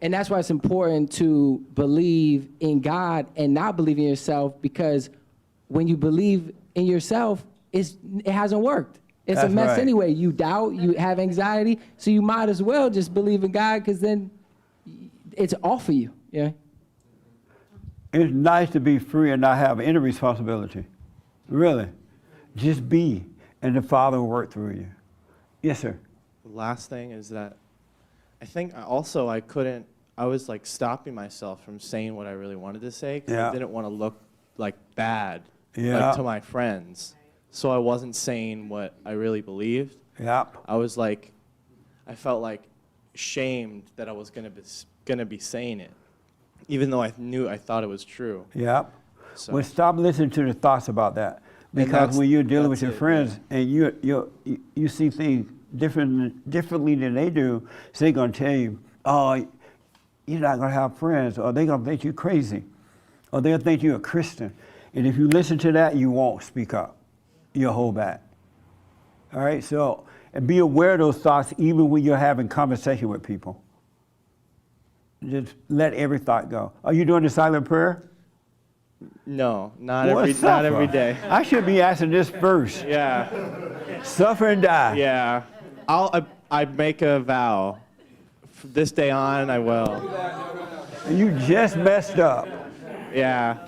And that's why it's important to believe in God and not believe in yourself, because when you believe in yourself, it hasn't worked. It's That's a mess right. anyway. You doubt, you have anxiety, so you might as well just believe in God, because then it's all for you. Yeah. It's nice to be free and not have any responsibility. Really. Just be, and the Father will work through you. Yes, sir. The last thing is that I think I was like stopping myself from saying what I really wanted to say, because Yeah. I didn't want to look like bad Yeah. like, to my friends. So I wasn't saying what I really believed. Yep. I was like, I felt like shamed that I was gonna be saying it, even though I thought it was true. Yep. So- Well, stop listening to the thoughts about that. Because when you're dealing with your friends and you see things differently than they do, so they're going to tell you, oh, you're not going to have friends, or they're going to think you're crazy, or they'll think you're a Christian. And if you listen to that, you won't speak up. You'll hold back. All right? So, and be aware of those thoughts even when you're having conversation with people. Just let every thought go. Are you doing the silent prayer? No, not Well, every suffer. day. I should be asking this first. Yeah. Suffer and die. Yeah. I make a vow. From this day on, I will. You just messed up. Yeah.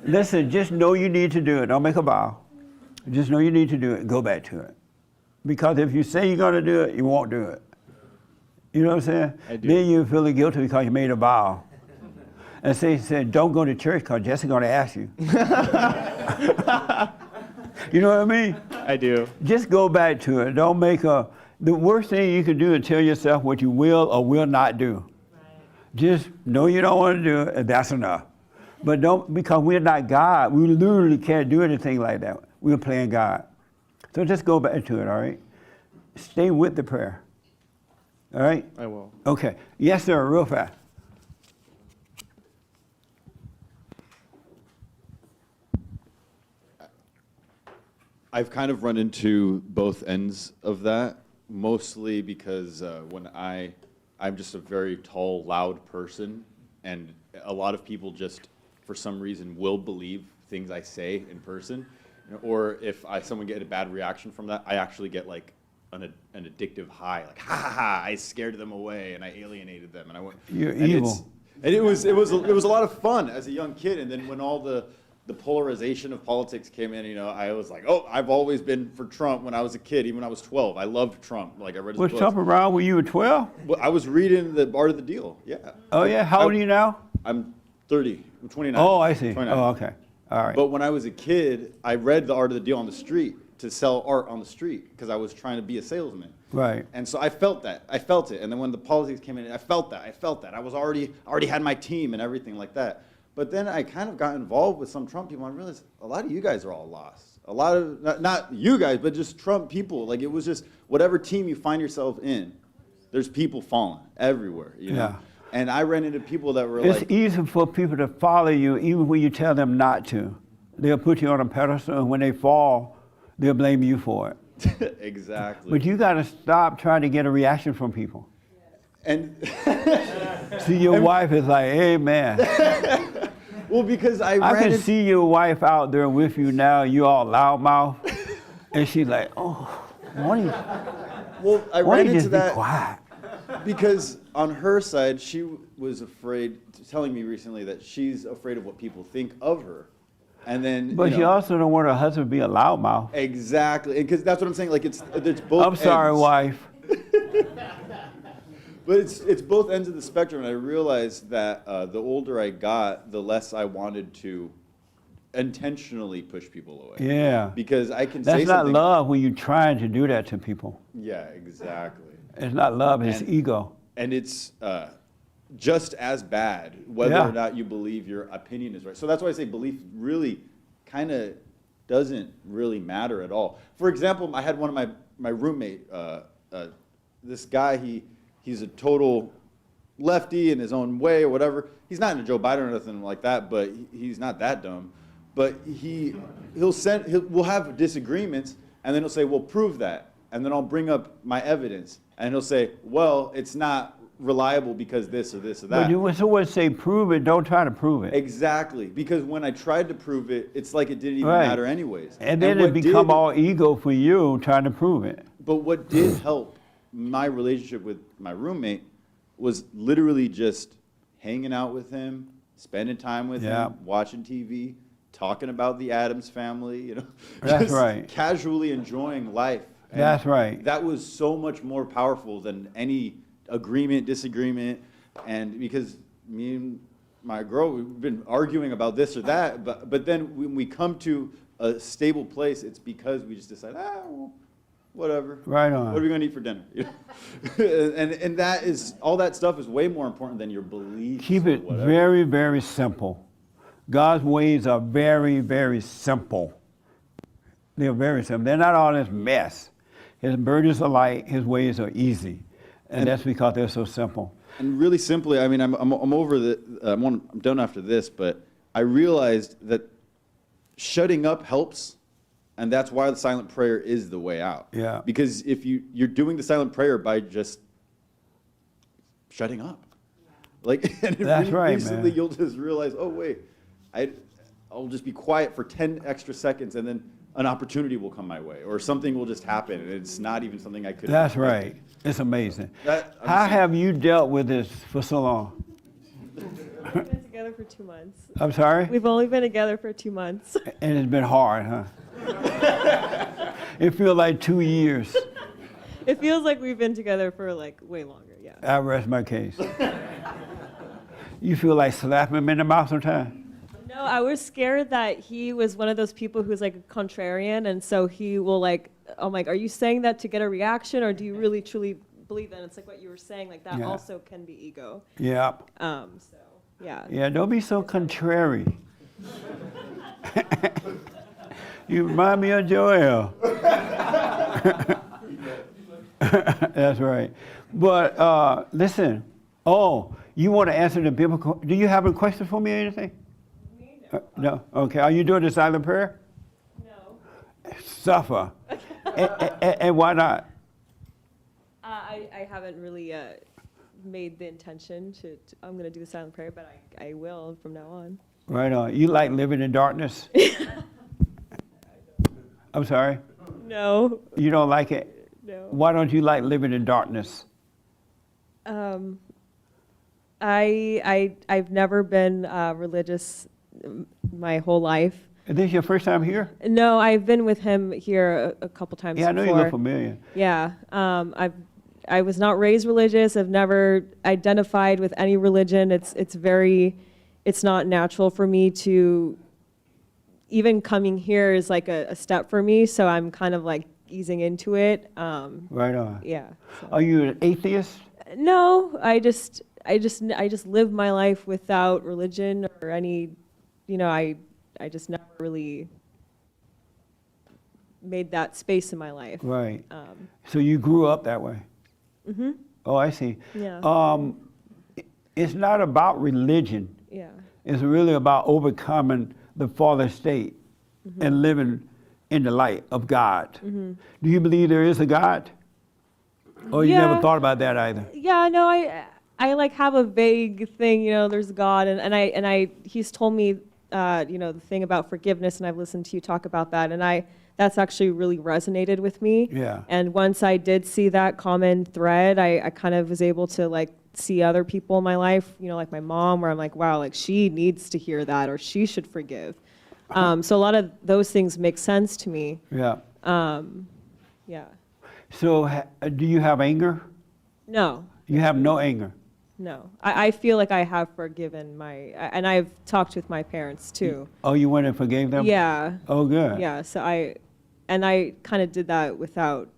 Listen, just know you need to do it. Don't make a vow. Just know you need to do it. Go back to it. Because if you say you're going to do it, you won't do it. You know what I'm saying? I do. Then you're feeling guilty because you made a vow. And say, said, don't go to church because Jesse's going to ask you. You know what I mean? I do. Just go back to it. Don't make the worst thing you can do is tell yourself what you will or will not do. Just know you don't want to do it, and that's enough. But don't, because we're not God. We literally can't do anything like that. We're playing God. So just go back to it, all right? Stay with the prayer. All right? I will. Okay. Yes, sir, real fast. I've kind of run into both ends of that, mostly because when I'm just a very tall, loud person, and a lot of people just, for some reason, will believe things I say in person. You know, or if someone get a bad reaction from that, I actually get like an addictive high, like ha ha ha! I scared them away and I alienated them, and I went. You're and evil. And it was a lot of fun as a young kid, and then when all the polarization of politics came in, you know, I was like, oh, I've always been for Trump when I was a kid, even when I was 12. I loved Trump. Like I read his Was books. Trump around when you were 12? Well, I was reading The Art of the Deal. Yeah. Oh, yeah? How old are you now? I'm 30. I'm 29. Oh, I see. 29. Oh, okay. All right. But when I was a kid, I read The Art of the Deal on the street to sell art on the street because I was trying to be a salesman. Right. And so I felt that. I felt it. And then when the politics came in, I felt that. I was already had my team and everything like that. But then I kind of got involved with some Trump people. I realized a lot of you guys are all lost. A lot of, not you guys, but just Trump people. Like it was just whatever team you find yourself in, there's people falling everywhere, you know? Yeah. And I ran into people that were It's like, easy for people to follow you even when you tell them not to. They'll put you on a pedestal, and when they fall, they'll blame you for it. exactly. But you got to stop trying to get a reaction from people. And See, your wife is like, hey, man. well, because I I ran can into, see your wife out there with you now. You all loudmouth. And she's like, oh, why don't you, well, I why ran don't you into just be that quiet? because on her side, she was afraid, telling me recently that she's afraid of what people think of her. And then, But you you know, also don't want her husband to be a loudmouth. exactly, because that's what I'm saying. Like it's both. I'm sorry, ends. wife. But it's both ends of the spectrum, and I realized that the older I got, the less I wanted to intentionally push people away. Yeah. Because I can That's say not something. love when you're trying to do that to people. Yeah, exactly. It's not love, it's And- ego. And it's just as bad whether Yeah. or not you believe your opinion is right. So that's why I say belief really kind of doesn't really matter at all. For example, I had one of my roommate, this guy, he's a total lefty in his own way or whatever. He's not into Joe Biden or nothing like that, but he's not that dumb. But we'll have disagreements, and then he'll say, well, prove that. And then I'll bring up my evidence. And he'll say, well, it's not reliable because this or this or But that. you would say prove it, don't try to prove it. Exactly, because when I tried to prove it, it's like it didn't even Right. matter anyways. And then it what become did- all ego for you trying to prove it. But what did help my relationship with my roommate was literally just hanging out with him, spending time with Yeah. him, watching TV, talking about the Addams family, you know. That's just right. Casually enjoying life. And That's right. That was so much more powerful than any agreement, disagreement, and because me and my girl, we've been arguing about this or that, but then when we come to a stable place, it's because we just decide, well, whatever. Right on. What are we gonna eat for dinner? You know? and that is, all that stuff is way more important than your beliefs. Keep or it whatever. very, very simple. God's ways are very, very simple. They're very simple. They're not all this mess. His burdens are light, his ways are easy. And that's because they're so simple. And really simply, I mean, I'm over the, I'm done after this, but I realized that shutting up helps, and that's why the silent prayer is the way out. Yeah. Because if you're doing the silent prayer by just shutting up, like, and That's right, recently man. you'll just realize, oh wait, I'll just be quiet for 10 extra seconds, and then an opportunity will come my way, or something will just happen, and it's not even something I could. That's right. It's amazing. I'm How just- have you dealt with this for so long? We've been together for 2 months. I'm sorry? We've only been together for 2 months. And it's been hard, huh? It feels like 2 years. It feels like we've been together for like way longer, yeah. I rest my case. You feel like slapping him in the mouth sometimes? No, I was scared that he was one of those people who's like a contrarian, and so he will like, I'm like, are you saying that to get a reaction, or do you really truly believe that? And it's like what you were saying, like that Yeah. also can be ego. Yep. So yeah. Yeah, don't be so contrary. You remind me of Joel. That's right. But listen, you want to answer the biblical, do you have a question for me or anything? No? Okay, are you doing the silent prayer? No. Suffer. And why not? I haven't really made the intention to I'm going to do the silent prayer, but I will from now on. Right on. You like living in darkness? I'm sorry? No. You don't like it? No. Why don't you like living in darkness? I've never been religious my whole life. Is this your first time here? No, I've been with him here a couple times Yeah, I know before. you look familiar. Yeah, I was not raised religious. I've never identified with any religion. It's not natural for me to, even coming here is like a step for me. So I'm kind of like easing into it. Right on. Yeah. Are you an atheist? No, I just live my life without religion or any, I just never really made that space in my life. Right. So you grew up that way? Mm-hmm. Oh, I see. Yeah. It's not about religion. Yeah. It's really about overcoming the fallen state and living in the light of God. Mm-hmm. Do you believe there is a God? Or you never Yeah. thought about that either? Yeah, no, I like have a vague thing, there's God, and he's told me, the thing about forgiveness, and I've listened to you talk about that, and that's actually really resonated with me. Yeah. And once I did see that common thread, I kind of was able to like see other people in my life, like my mom, where I'm like, wow, like she needs to hear that, or she should forgive. So a lot of those things make sense to me. Yeah. Yeah. So do you have anger? No. You have no anger? No, I feel like I have forgiven and I've talked with my parents too. Oh, you went and forgave them? Yeah. Oh, good. Yeah, so I kind of did that without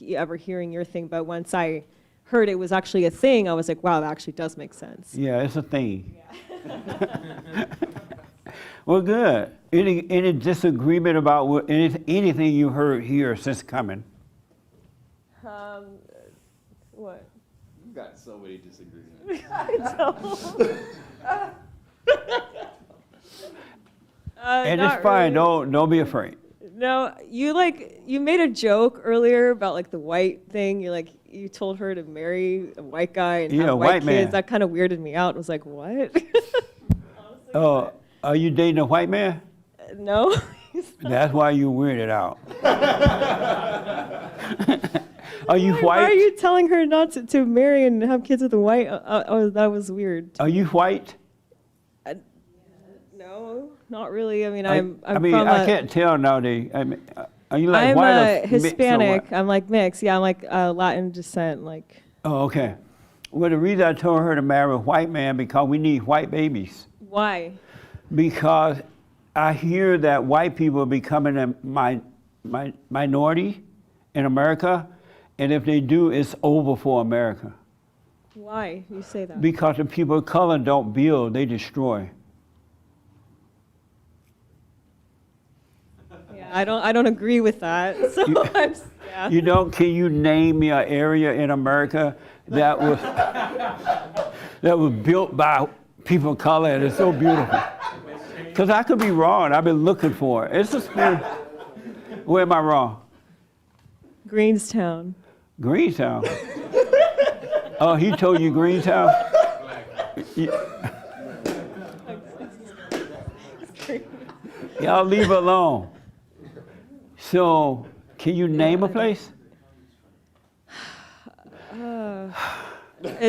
ever hearing your thing, but once I heard it was actually a thing, I was like, wow, that actually does make sense. Yeah, it's a thing. Yeah. Well, good. Any disagreement about anything you heard here since coming? What? You've got so many disagreements. I don't. And it's Not fine. really. Don't be afraid. No, you made a joke earlier about like the white thing. You're like, you told her to marry a white guy and Yeah, have white white man. kids. That kind of weirded me out. I was like, what? Oh, are you dating a white man? No. That's why you weirded out. Are you Why white? are you telling her not to marry and have kids with a white? Oh, that was weird. Are you white? No, not really. I mean, I I'm mean, from I can't tell nowadays. I mean, are you like I'm white or mixed or Hispanic. what? I'm like mixed. Yeah, I'm like Latin descent. Like, Oh, okay. Well, the reason I told her to marry a white man because we need white babies. why? Because I hear that white people are becoming a minority in America, and if they do, it's over for America. Why you say that? Because the people of color don't build, they destroy. Yeah, I don't agree with that. So yeah. You don't? Can you name me an area in America that was built by people of color and it's so beautiful? Because I could be wrong. I've been looking for it. It's a spirit. Where am I wrong? Greenstown. Greentown. Oh, he told you Greentown? Y'all leave it alone. So, can you name a place? And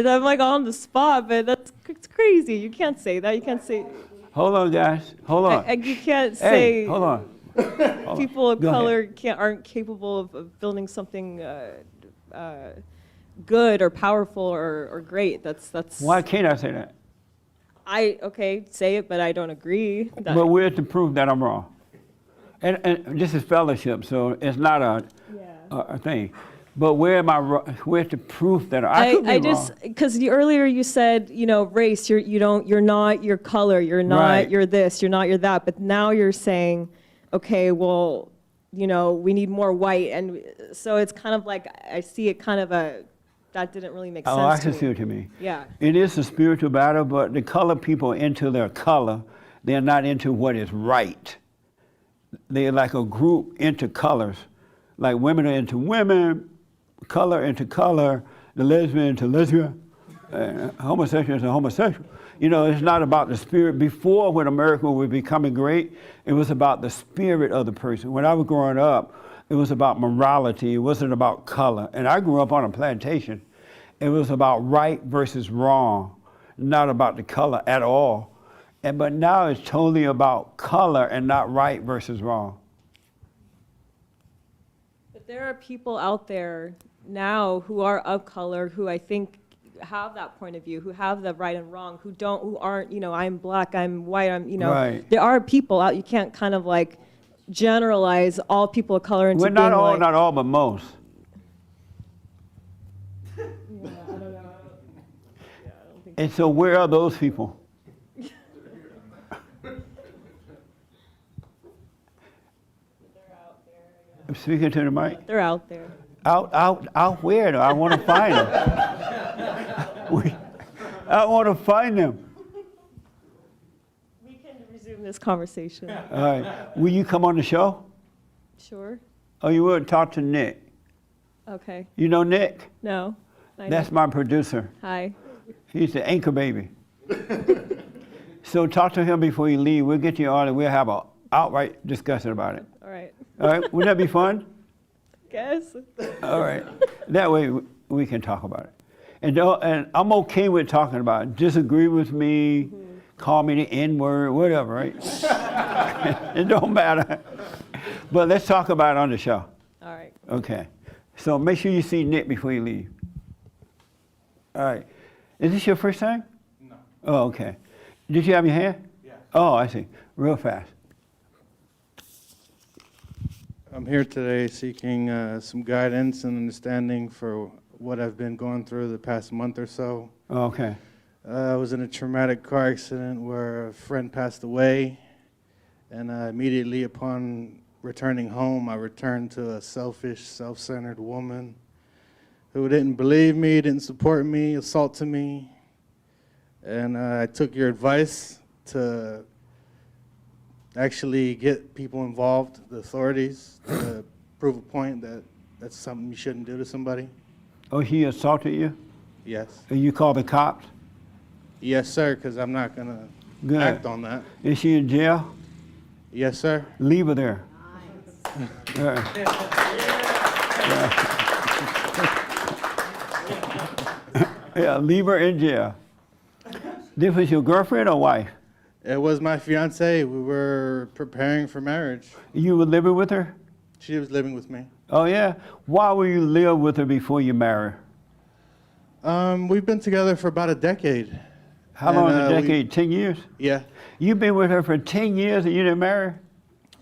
I'm like on the spot, but it's crazy. You can't say that. You can't say. Hold on, guys. Hold on. You can't Hey, say. hold on. People of Go ahead. color aren't capable of building something good or powerful or great. That's. Why can't I say that? Okay, say it, but I don't agree. But where's the proof that I'm wrong? And this is fellowship, so it's not a thing. But where am I wrong? Where's the proof that I could be wrong? Because earlier you said, race, you're not your color, you're not Right. you're this, you're not you're that. But now you're saying, okay, well, we need more white, and so it's kind of like I see it kind of that didn't really make sense. Oh, I to can me. see what you mean. Yeah. It is a spiritual battle, but the color people are into their color. They're not into what is right. They're like a group into colors. Like women are into women, color into color, the lesbian into lesbian, homosexual into homosexual. It's not about the spirit. Before, when America was becoming great, it was about the spirit of the person. When I was growing up, it was about morality. It wasn't about color. And I grew up on a plantation. It was about right versus wrong, not about the color at all. But now it's totally about color and not right versus wrong. But there are people out there now who are of color who I think have that point of view, who have the right and wrong, who aren't, I'm black, I'm white, Right. There are people out. You can't kind of like generalize all people of color into Well, being not all, but most. And so where are those people? I'm speaking to the mic. They're out there. Out where? Though? I want to find them. I want to find them. We can resume this conversation. All right. Will you come on the show? Sure. Oh, you would talk to Nick. Okay. You know Nick? No. I That's know. my producer. Hi. He's the anchor baby. So talk to him before you leave. We'll get you on and we'll have an outright discussion about it. All right. All right? Wouldn't that be fun? Guess. All right. That way we can talk about it. And I'm okay with talking about it. Disagree with me, call me the N-word, whatever, right? It don't matter. But let's talk about it on the show. All right. Okay. So make sure you see Nick before you leave. All right. Is this your first time? No. Oh, okay. Did you have your hand? Yeah. Oh, I see. Real fast. I'm here today seeking some guidance and understanding for what I've been going through the past month or so. Okay. I was in a traumatic car accident where a friend passed away, and immediately upon returning home, I returned to a selfish, self-centered woman who didn't believe me, didn't support me, assaulted me. And I took your advice to actually get people involved, the authorities, to prove a point that that's something you shouldn't do to somebody. Oh, he assaulted you? Yes. And you called the cops? Yes, sir, because I'm not going to Good. act on that. Is she in jail? Yes, sir. Leave her there. Yeah, leave her in jail. This was your girlfriend or wife? It was my fiance. We were preparing for marriage. You were living with her? She was living with me. Oh, yeah? Why would you live with her before you marry her? We've been together for about a decade. How long is a decade? 10 years? Yeah. You've been with her for 10 years and you didn't marry her?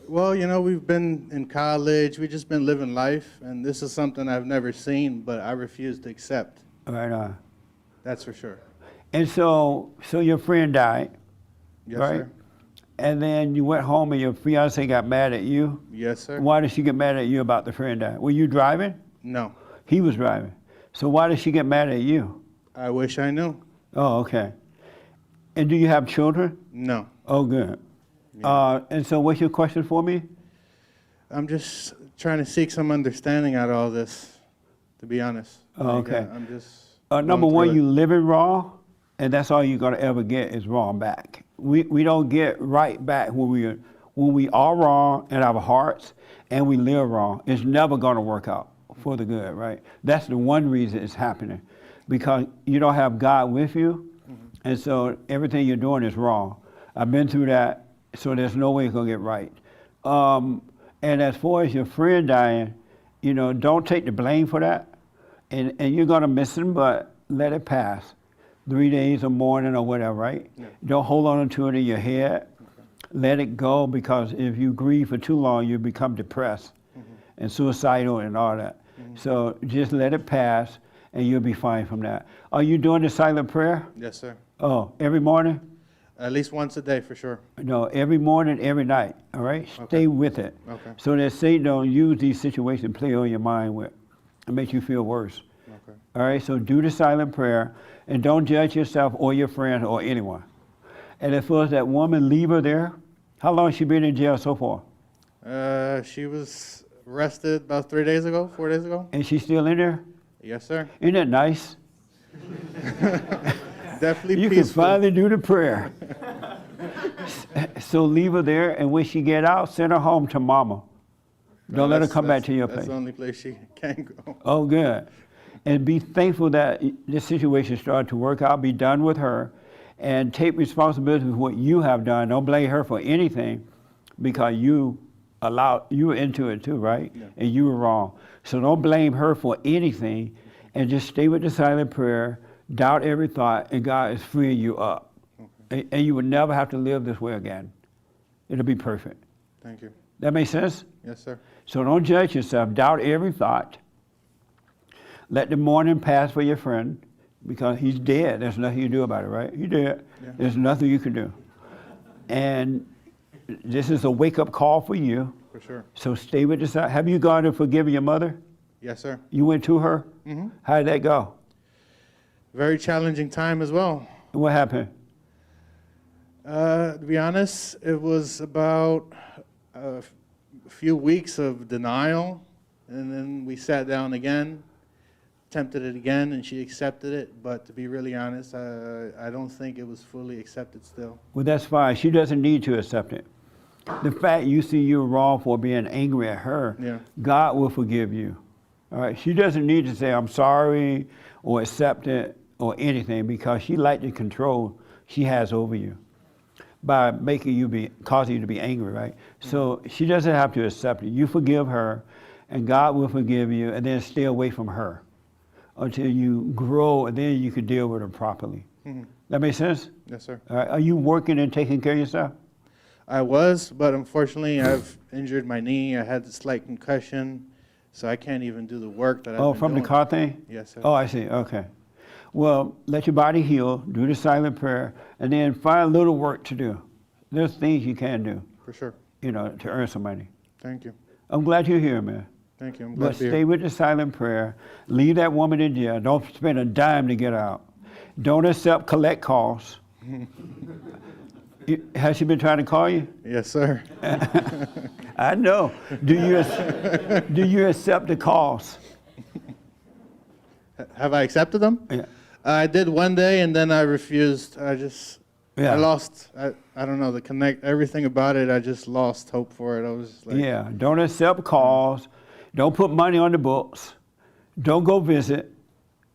Well, you know, we've been in college. We've just been living life, and this is something I've never seen, but I refuse to accept. Right on. That's for sure. And so your friend died, Yes, right? sir. And then you went home and your fiance got mad at you? Yes, sir. Why did she get mad at you about the friend dying? Were you driving? No. He was driving. So why did she get mad at you? I wish I knew. Oh, okay. And do you have children? No. Oh, good. And so what's your question for me? I'm just trying to seek some understanding out of all this, to be honest. Oh, okay. I'm just... Number going one, through you living wrong, and that's all you're gonna ever get is wrong back. We don't get right back when we are wrong in our hearts and we live wrong. It's never gonna work out for the good, right? That's the one reason it's happening, because you don't have God with you, and so everything you're doing is wrong. I've been through that, so there's no way it's gonna get right. And as far as your friend dying, you know, don't take the blame for that. And you're gonna miss him, but let it pass. 3 days or mourning or whatever, right? Yeah. Don't hold on to it in your head. Let it go, because if you grieve for too long, you become depressed and suicidal and all that. So just let it pass and you'll be fine from that. Are you doing the silent prayer? Yes, sir. Oh, every morning? At least once a day, for sure. No, every morning, every night, all right? Okay. Stay with it. Okay. So that Satan don't use these situations to play on your mind with and make you feel worse. Okay. All right, so do the silent prayer and don't judge yourself or your friend or anyone. And as far as that woman, leave her there. How long has she been in jail so far? She was arrested about 4 days ago. And she's still in there? Yes, sir. Isn't that nice? Definitely You peaceful. can finally do the prayer. So leave her there, and when she get out, send her home to mama. Don't let her come back to your That's place. the only place she can go. Oh, good. And be thankful that this situation started to work out. Be done with her, and take responsibility for what you have done. Don't blame her for anything, because you were into it too, right? Yeah. And you were wrong. So don't blame her for anything, and just stay with the silent prayer. Doubt every thought, and God is freeing you up. Okay. And you will never have to live this way again. It'll be perfect. Thank you. That make sense? Yes, sir. So don't judge yourself. Doubt every thought. Let the mourning pass for your friend, because he's dead. There's nothing you can do about it, right? He's dead. Yeah. There's nothing you can do. And this is a wake-up call for you. For sure. So stay with this. Have you gone and forgiven your mother? Yes, sir. You went to her? Mm-hmm. How did that go? Very challenging time as well. What happened? To be honest, it was about a few weeks of denial, and then we sat down again, attempted it again, and she accepted it. But to be really honest, I don't think it was fully accepted still. Well, that's fine. She doesn't need to accept it. The fact you see you're wrong for being angry at her, Yeah. God will forgive you. All right. She doesn't need to say, I'm sorry, or accept it, or anything, because she likes the control she has over you by causing you to be angry, right? So she doesn't have to accept it. You forgive her, and God will forgive you, and then stay away from her until you grow, and then you can deal with her properly. Mhm. That make sense? Yes, sir. All right. Are you working and taking care of yourself? I was, but unfortunately, I've injured my knee. I had a slight concussion, so I can't even do the work that I've been From doing. the car thing? Yes, sir. Oh, I see. Okay. Well, let your body heal, do the silent prayer, and then find a little work to do. There's things you can do, For sure. you know, to earn some money. Thank you. I'm glad you're here, man. Thank you. I'm glad But to be stay here. with the silent prayer. Leave that woman in jail. Don't spend a dime to get out. Don't accept collect calls. Has she been trying to call you? Yes, sir. I know. Do you accept the calls? have I accepted them? Yeah. I did one day, and then I refused. I Yeah. lost. I don't know, everything about it. I just lost hope for it. I was like, Yeah, don't accept calls. Don't put money on the books. Don't go visit.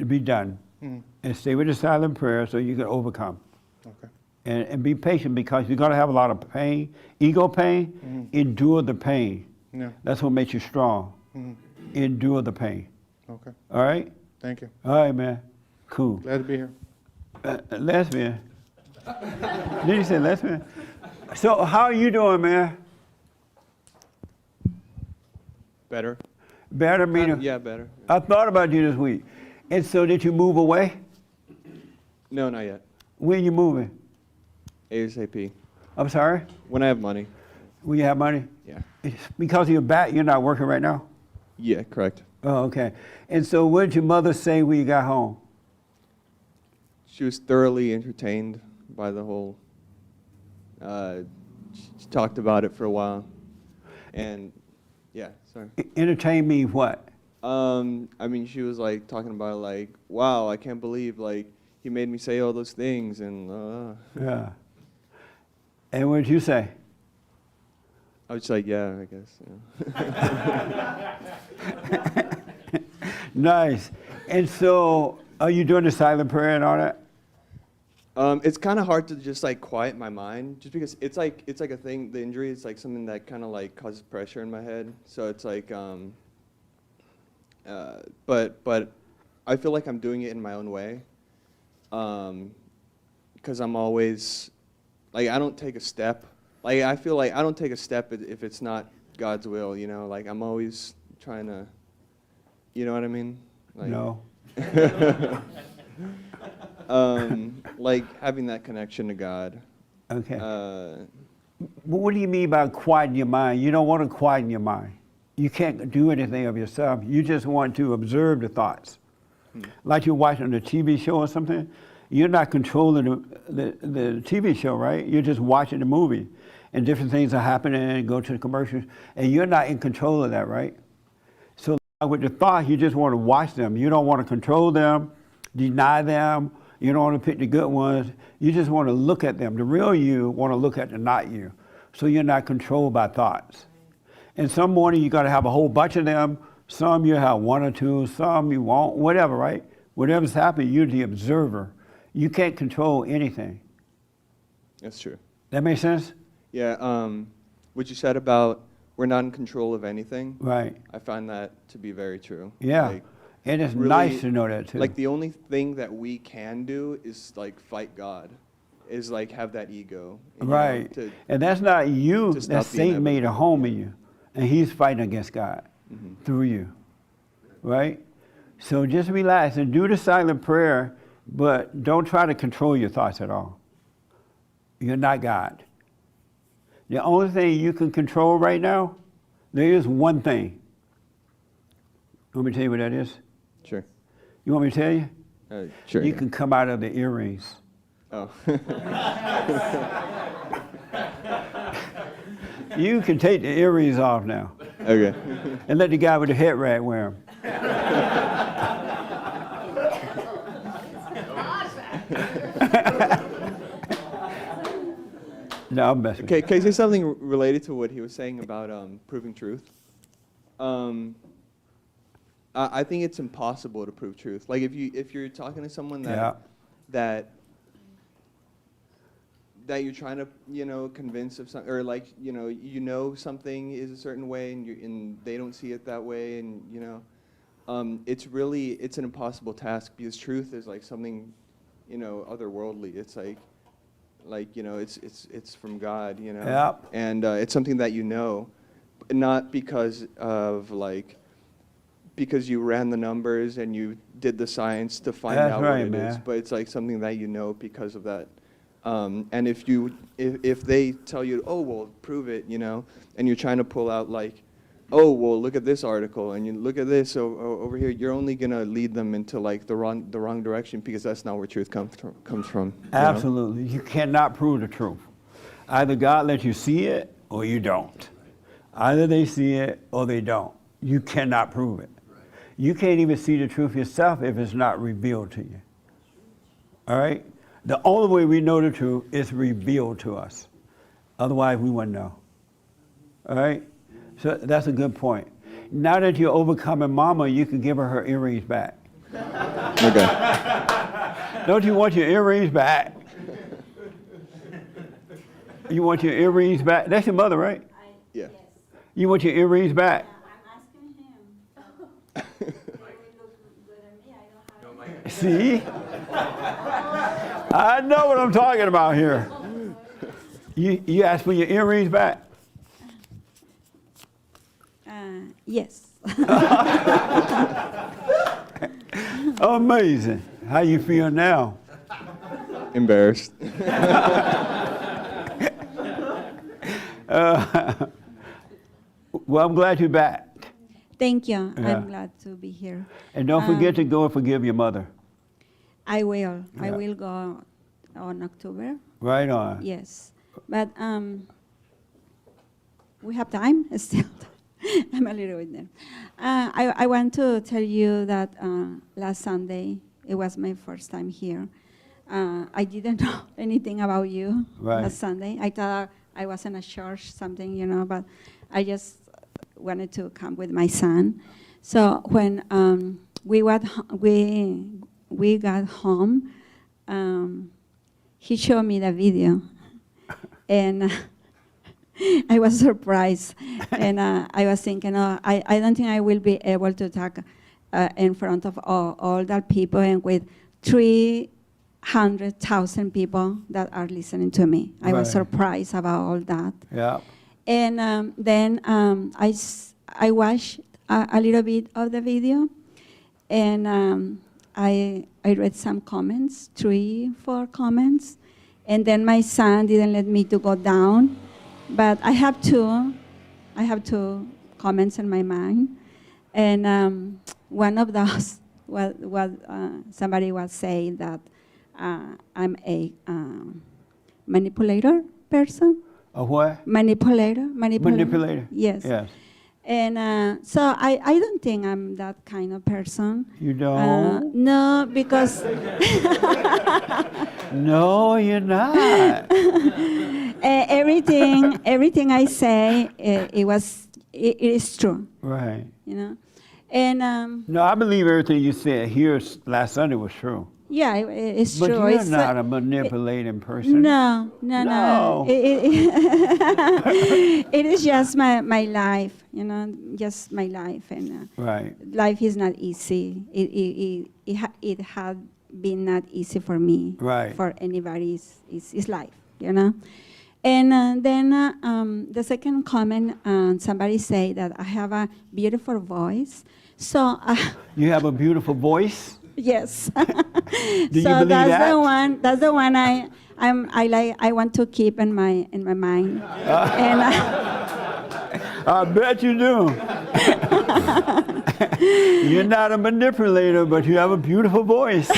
Be done. And stay with the silent prayer so you can overcome. Okay. And be patient because you're going to have a lot of pain, ego pain. Endure the pain. Yeah. That's what makes you strong. Endure the pain. Okay. All right? Thank you. All right, man. Cool. Glad to be here. Lesbian. Did you say lesbian? So how are you doing, man? Better. Better, meaning? Yeah, better. I thought about you this week. And so did you move away? No, not yet. When you moving? ASAP. I'm sorry? When I have money. When you have money? Yeah. It's because of your back, you're not working right now? Yeah, correct. Oh, okay. And so what did your mother say when you got home? She was thoroughly entertained by the whole. She talked about it for a while, and yeah, sorry. Entertain me what? I mean, she was like talking about like, wow, I can't believe like he made me say all those things, and Yeah. And what did you say? I was like, yeah, I guess. Yeah. Nice. And so are you doing the silent prayer and all that? It's kind of hard to just like quiet my mind, just because it's like a thing. The injury is like something that kind of like causes pressure in my head. So it's like, but I feel like I'm doing it in my own way, because I'm always like I don't take a step. Like I feel like I don't take a step if it's not God's will. You know, like I'm always trying to. You know what I mean? Like, No. Like having that connection to God. Okay. What do you mean by quieting your mind? You don't want to quieten your mind. You can't do anything of yourself. You just want to observe the thoughts. Like you're watching a TV show or something. You're not controlling the TV show, right? You're just watching the movie. And different things are happening and go to the commercials. And you're not in control of that, right? So with the thoughts, you just want to watch them. You don't want to control them, deny them. You don't want to pick the good ones. You just want to look at them. The real you want to look at the not you. So you're not controlled by thoughts. And some morning you got to have a whole bunch of them. Some you have one or two. Some you won't. Whatever, right? Whatever's happening, you're the observer. You can't control anything. That's true. That make sense? Yeah. What you said about we're not in control of anything. Right. I find that to be very true. Yeah. Like, and it's really, nice to know that too. Like the only thing that we can do is like fight God, is like have that ego. You know, right. And that's not you. to stop That's the Satan made a home in you. And he's fighting against God through you. Right? So just relax and do the silent prayer, but don't try to control your thoughts at all. You're not God. The only thing you can control right now, there is one thing. You want me to tell you what that is? Sure. You want me to tell you? Sure. You yeah. can come out of the earrings. Oh. You can take the earrings off now. Okay. And let the guy with the head wrap wear them. No, I'm messing. Okay, can I say something related to what he was saying about proving truth? I think it's impossible to prove truth. Like if you're talking to someone that you're trying to convince of something, or like something is a certain way and they don't see it that way, and it's an impossible task, because truth is like something otherworldly. It's like it's from God, Yep. and it's something that not because of because you ran the numbers and you did the science to find That's out right, what it is, man. but it's like something that because of that. And if they tell you, oh well, prove it, and you're trying to pull out oh well, look at this article and you look at this over here, you're only gonna lead them into the wrong direction, because that's not where truth comes from. Absolutely. You cannot prove the truth. Either God lets you see it or you don't. Either they see it or they don't. You cannot prove it. You can't even see the truth yourself if it's not revealed to you. All right? The only way we know the truth is revealed to us. Otherwise, we wouldn't know. All right? So that's a good point. Now that you're overcoming Mama, you can give her earrings back. Okay. Don't you want your earrings back? You want your earrings back? That's your mother, right? Yeah. You want your earrings back? See? I know what I'm talking about here. You asked for your earrings back? Yes. Amazing. How you feel now? Embarrassed. Well, I'm glad you're back. Thank you. Yeah. I'm glad to be here. And don't forget to go and forgive your mother. I will. I Yeah. will go on October. Right on. Yes. But we have time still. I'm a little bit there. I want to tell you that last Sunday, it was my first time here. I didn't know anything about you last Sunday. I thought I was in a church, something, but I just wanted to come with my son. So when we got home, he showed me the video, and I was surprised, and I was thinking, I don't think I will be able to talk in front of all that people and with 300,000 people that are listening to me. I was surprised about all that. Yeah. And then I watched a little bit of the video, and I read some comments, 3, 4 comments, and then my son didn't let me to go down, but I have two comments in my mind, and one of those was somebody was saying that I'm a manipulator person. A what? Manipulator. Manipulator. Yes. Yes. And so I don't think I'm that kind of person. You don't? No, because No, you're not. everything I say, it is true. Right. And No, I believe everything you said here last Sunday was true. yeah, it's But true. you're It's, not a manipulating person. No. It is just my life, just my life, and Right. life is not easy. It had been not easy for me, Right. for anybody's life, And then the second comment, somebody say that I have a beautiful voice. So You have a beautiful voice? yes. Do you So believe that's that? the one. That's the one I want to keep in my mind. And I bet you do. You're not a manipulator, but you have a beautiful voice.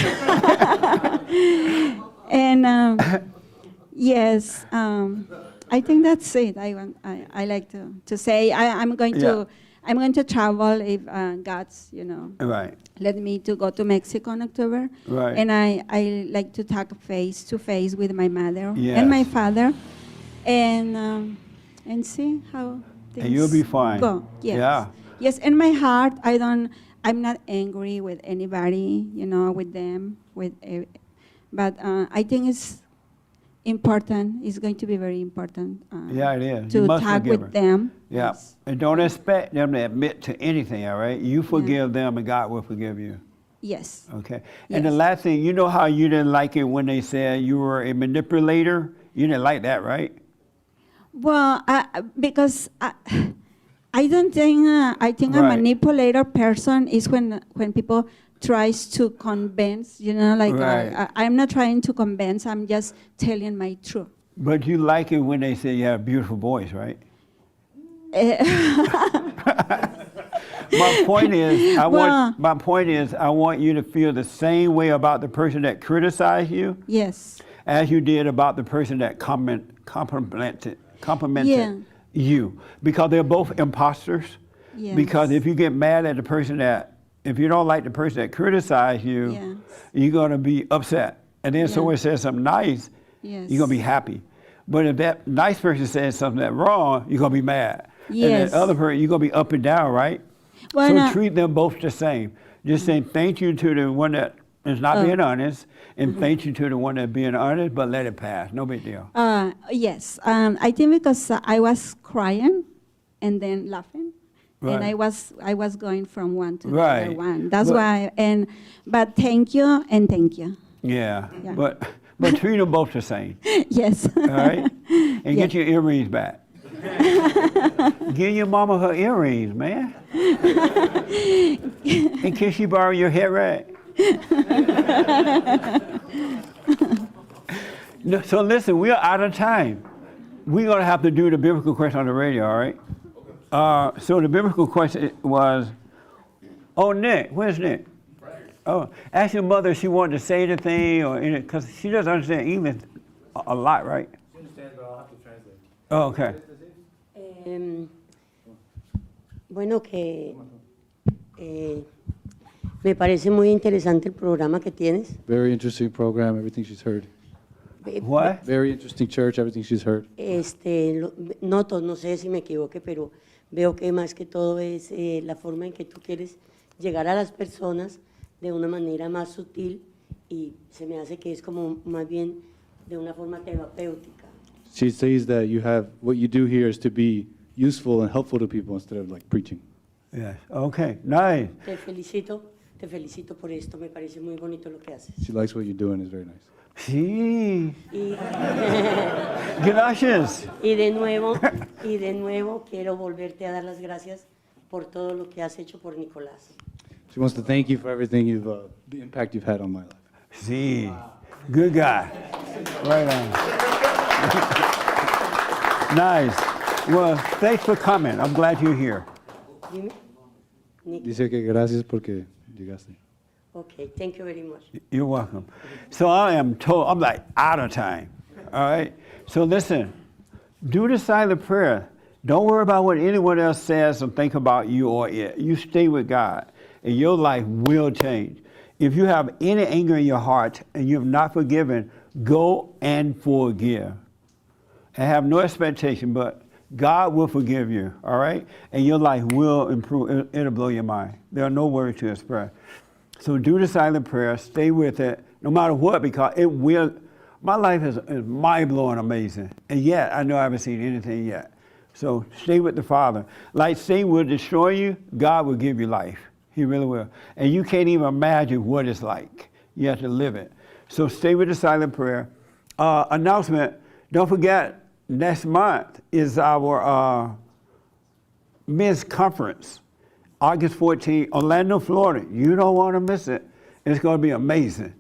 and yes, I think that's it. I like to say I'm going to travel if God's Right. let me to go to Mexico in October. Right. And I like to talk face to face with my mother Yes. and my father, and see how things And you'll be fine. go. Yes. Yeah. Yes. In my heart, I'm not angry with anybody, with them, but I think it's important. It's going to be very important. Yeah, it is. To You must talk forgive with her. them. Yeah. And don't expect them to admit to anything, all right? You forgive them and God will forgive you. Yes. Okay. And the last thing, you know how you didn't like it when they said you were a manipulator? You didn't like that, right? Well, because I don't think I think a Right. manipulator person is when people tries to convince, Right. I'm not trying to convince, I'm just telling my truth. But you like it when they say you have a beautiful voice, right? My point is, I want you to feel the same way about the person that criticized you. Yes. As you did about the person that complimented Yeah. you, because they're both imposters. Yes. Because if you get mad at the person that if you don't like the person that criticized you, Yes. you're going to be upset. And then Yeah. someone says something nice, Yes. you're going to be happy. But if that nice person says something that's wrong, you're going to be mad. And Yes. that other person, you're going to be up and down, right? Well, so no. treat them both the same. Just saying thank you to the one that is not being honest, and thank you to the one that's being honest, but let it pass. No big deal. Yes, I think because I was crying and then laughing, and Right. I was going from one to the Right. other one. That's But- why. But thank you and thank you. Yeah. Yeah. But treat them both the same. Yes. All right? And get Yeah. your earrings back. Give your mama her earrings, man. In case she borrow your hair rag. No, so listen, we are out of time. We're going to have to do the biblical question on the radio, all right? So the biblical question was, oh, Nick, where's Nick? Oh, ask your mother if she wanted to say anything, or because she doesn't understand English a lot, right? She understands, but I'll have to translate. Oh, okay. Bueno, que me parece muy interesante el programa que tienes. Very interesting program, everything she's heard. What? Very interesting church, everything she's heard. Noto, no sé si me equivoque, pero veo que más que todo es la forma en que tú quieres llegar a las personas de una manera más sutil y se me hace que es como más bien de una forma terapéutica. She says that you have, what you do here is to be useful and helpful to people instead of like preaching. Yes. Okay. Nice. Te felicito por esto, me parece muy bonito lo que haces. She likes what you're doing, it's very nice. Sí. Y, Gracias. y de nuevo quiero volverte a dar las gracias por todo lo que has hecho por Nicolás. She wants to thank you for everything you've, the impact you've had on my life. Sí. Good guy. Right on. Nice. Well, thanks for coming. I'm glad you're here. Dime. Nick. Dice que gracias porque llegaste. Okay, thank you very much. You're welcome. So I'm like out of time. All right? So listen, do the silent prayer. Don't worry about what anyone else says or think about you or it. You stay with God, and your life will change. If you have any anger in your heart and you have not forgiven, go and forgive. And have no expectation, but God will forgive you, all right? And your life will improve. It'll blow your mind. There are no words to express. So do the silent prayer, stay with it, no matter what, because it will. My life is mind-blowing amazing. And yet, I know I haven't seen anything yet. So stay with the Father. Like Satan will destroy you, God will give you life. He really will. And you can't even imagine what it's like. You have to live it. So stay with the silent prayer. Announcement, don't forget, next month is our men's conference. August 14th, Orlando, Florida. You don't want to miss it. It's going to be amazing.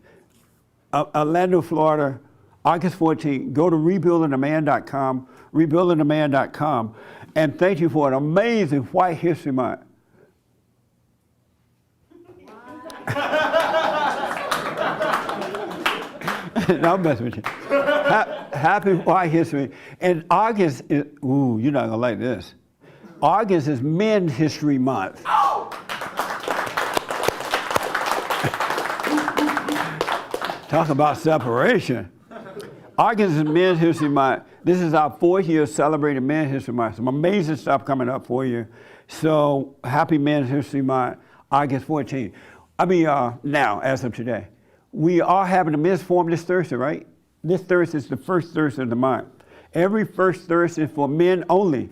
Orlando, Florida, August 14th. Go to rebuildingtheman.com, rebuildingtheman.com. And thank you for an amazing White History Month. No, I'm messing with you. Happy White History. And August is, ooh, you're not going to like this. August is Men's History Month. Talk about separation. August is Men's History Month. This is our 4th year celebrating Men's History Month. Some amazing stuff coming up for you. So happy Men's History Month, August 14th. Now, as of today. We are having a men's forum this Thursday, right? This Thursday is the first Thursday of the month. Every first Thursday is for men only.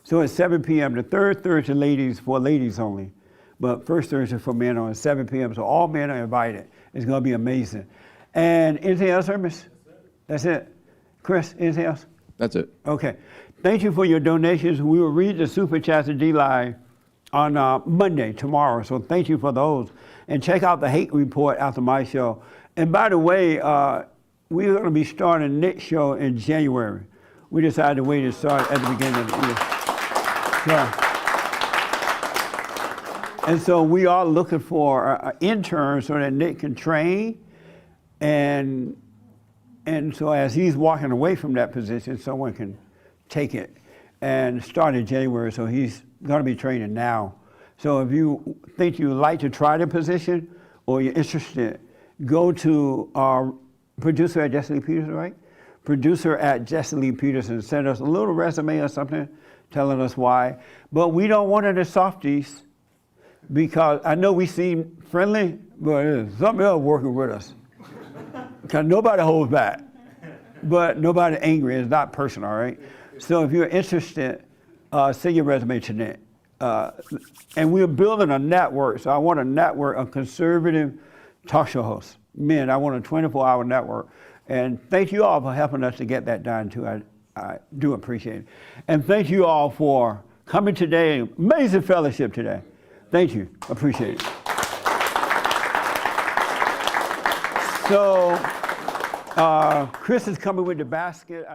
So at 7 p.m. The third Thursday, ladies, for ladies only. But first Thursday for men on 7 p.m. So all men are invited. It's going to be amazing. And anything else, Hermes? That's it. Chris, anything else? That's it. Okay. Thank you for your donations. We will read the Super Chats and D-Live on Monday, tomorrow. So thank you for those. And check out the Hate Report after my show. And by the way, we're going to be starting Nick's show in January. We decided to wait and start at the beginning of the year. And so we are looking for an intern so that Nick can train. And so as he's walking away from that position, someone can take it and start in January. So he's going to be training now. So if you think you'd like to try the position or you're interested, go to our producer at Jesse Lee Peterson, right? Producer at Jesse Lee Peterson. Send us a little resume or something telling us why. But we don't want any softies because I know we seem friendly, but there's something else working with us. Because nobody holds back, but nobody angry. It's not personal, all right? So if you're interested, send your resume to Nick. And we're building a network, so I want a network of conservative talk show hosts. Men, I want a 24-hour network. And thank you all for helping us to get that done, too. I do appreciate it. And thank you all for coming today. Amazing fellowship today. Thank you. Appreciate it. So, Chris is coming with the basket.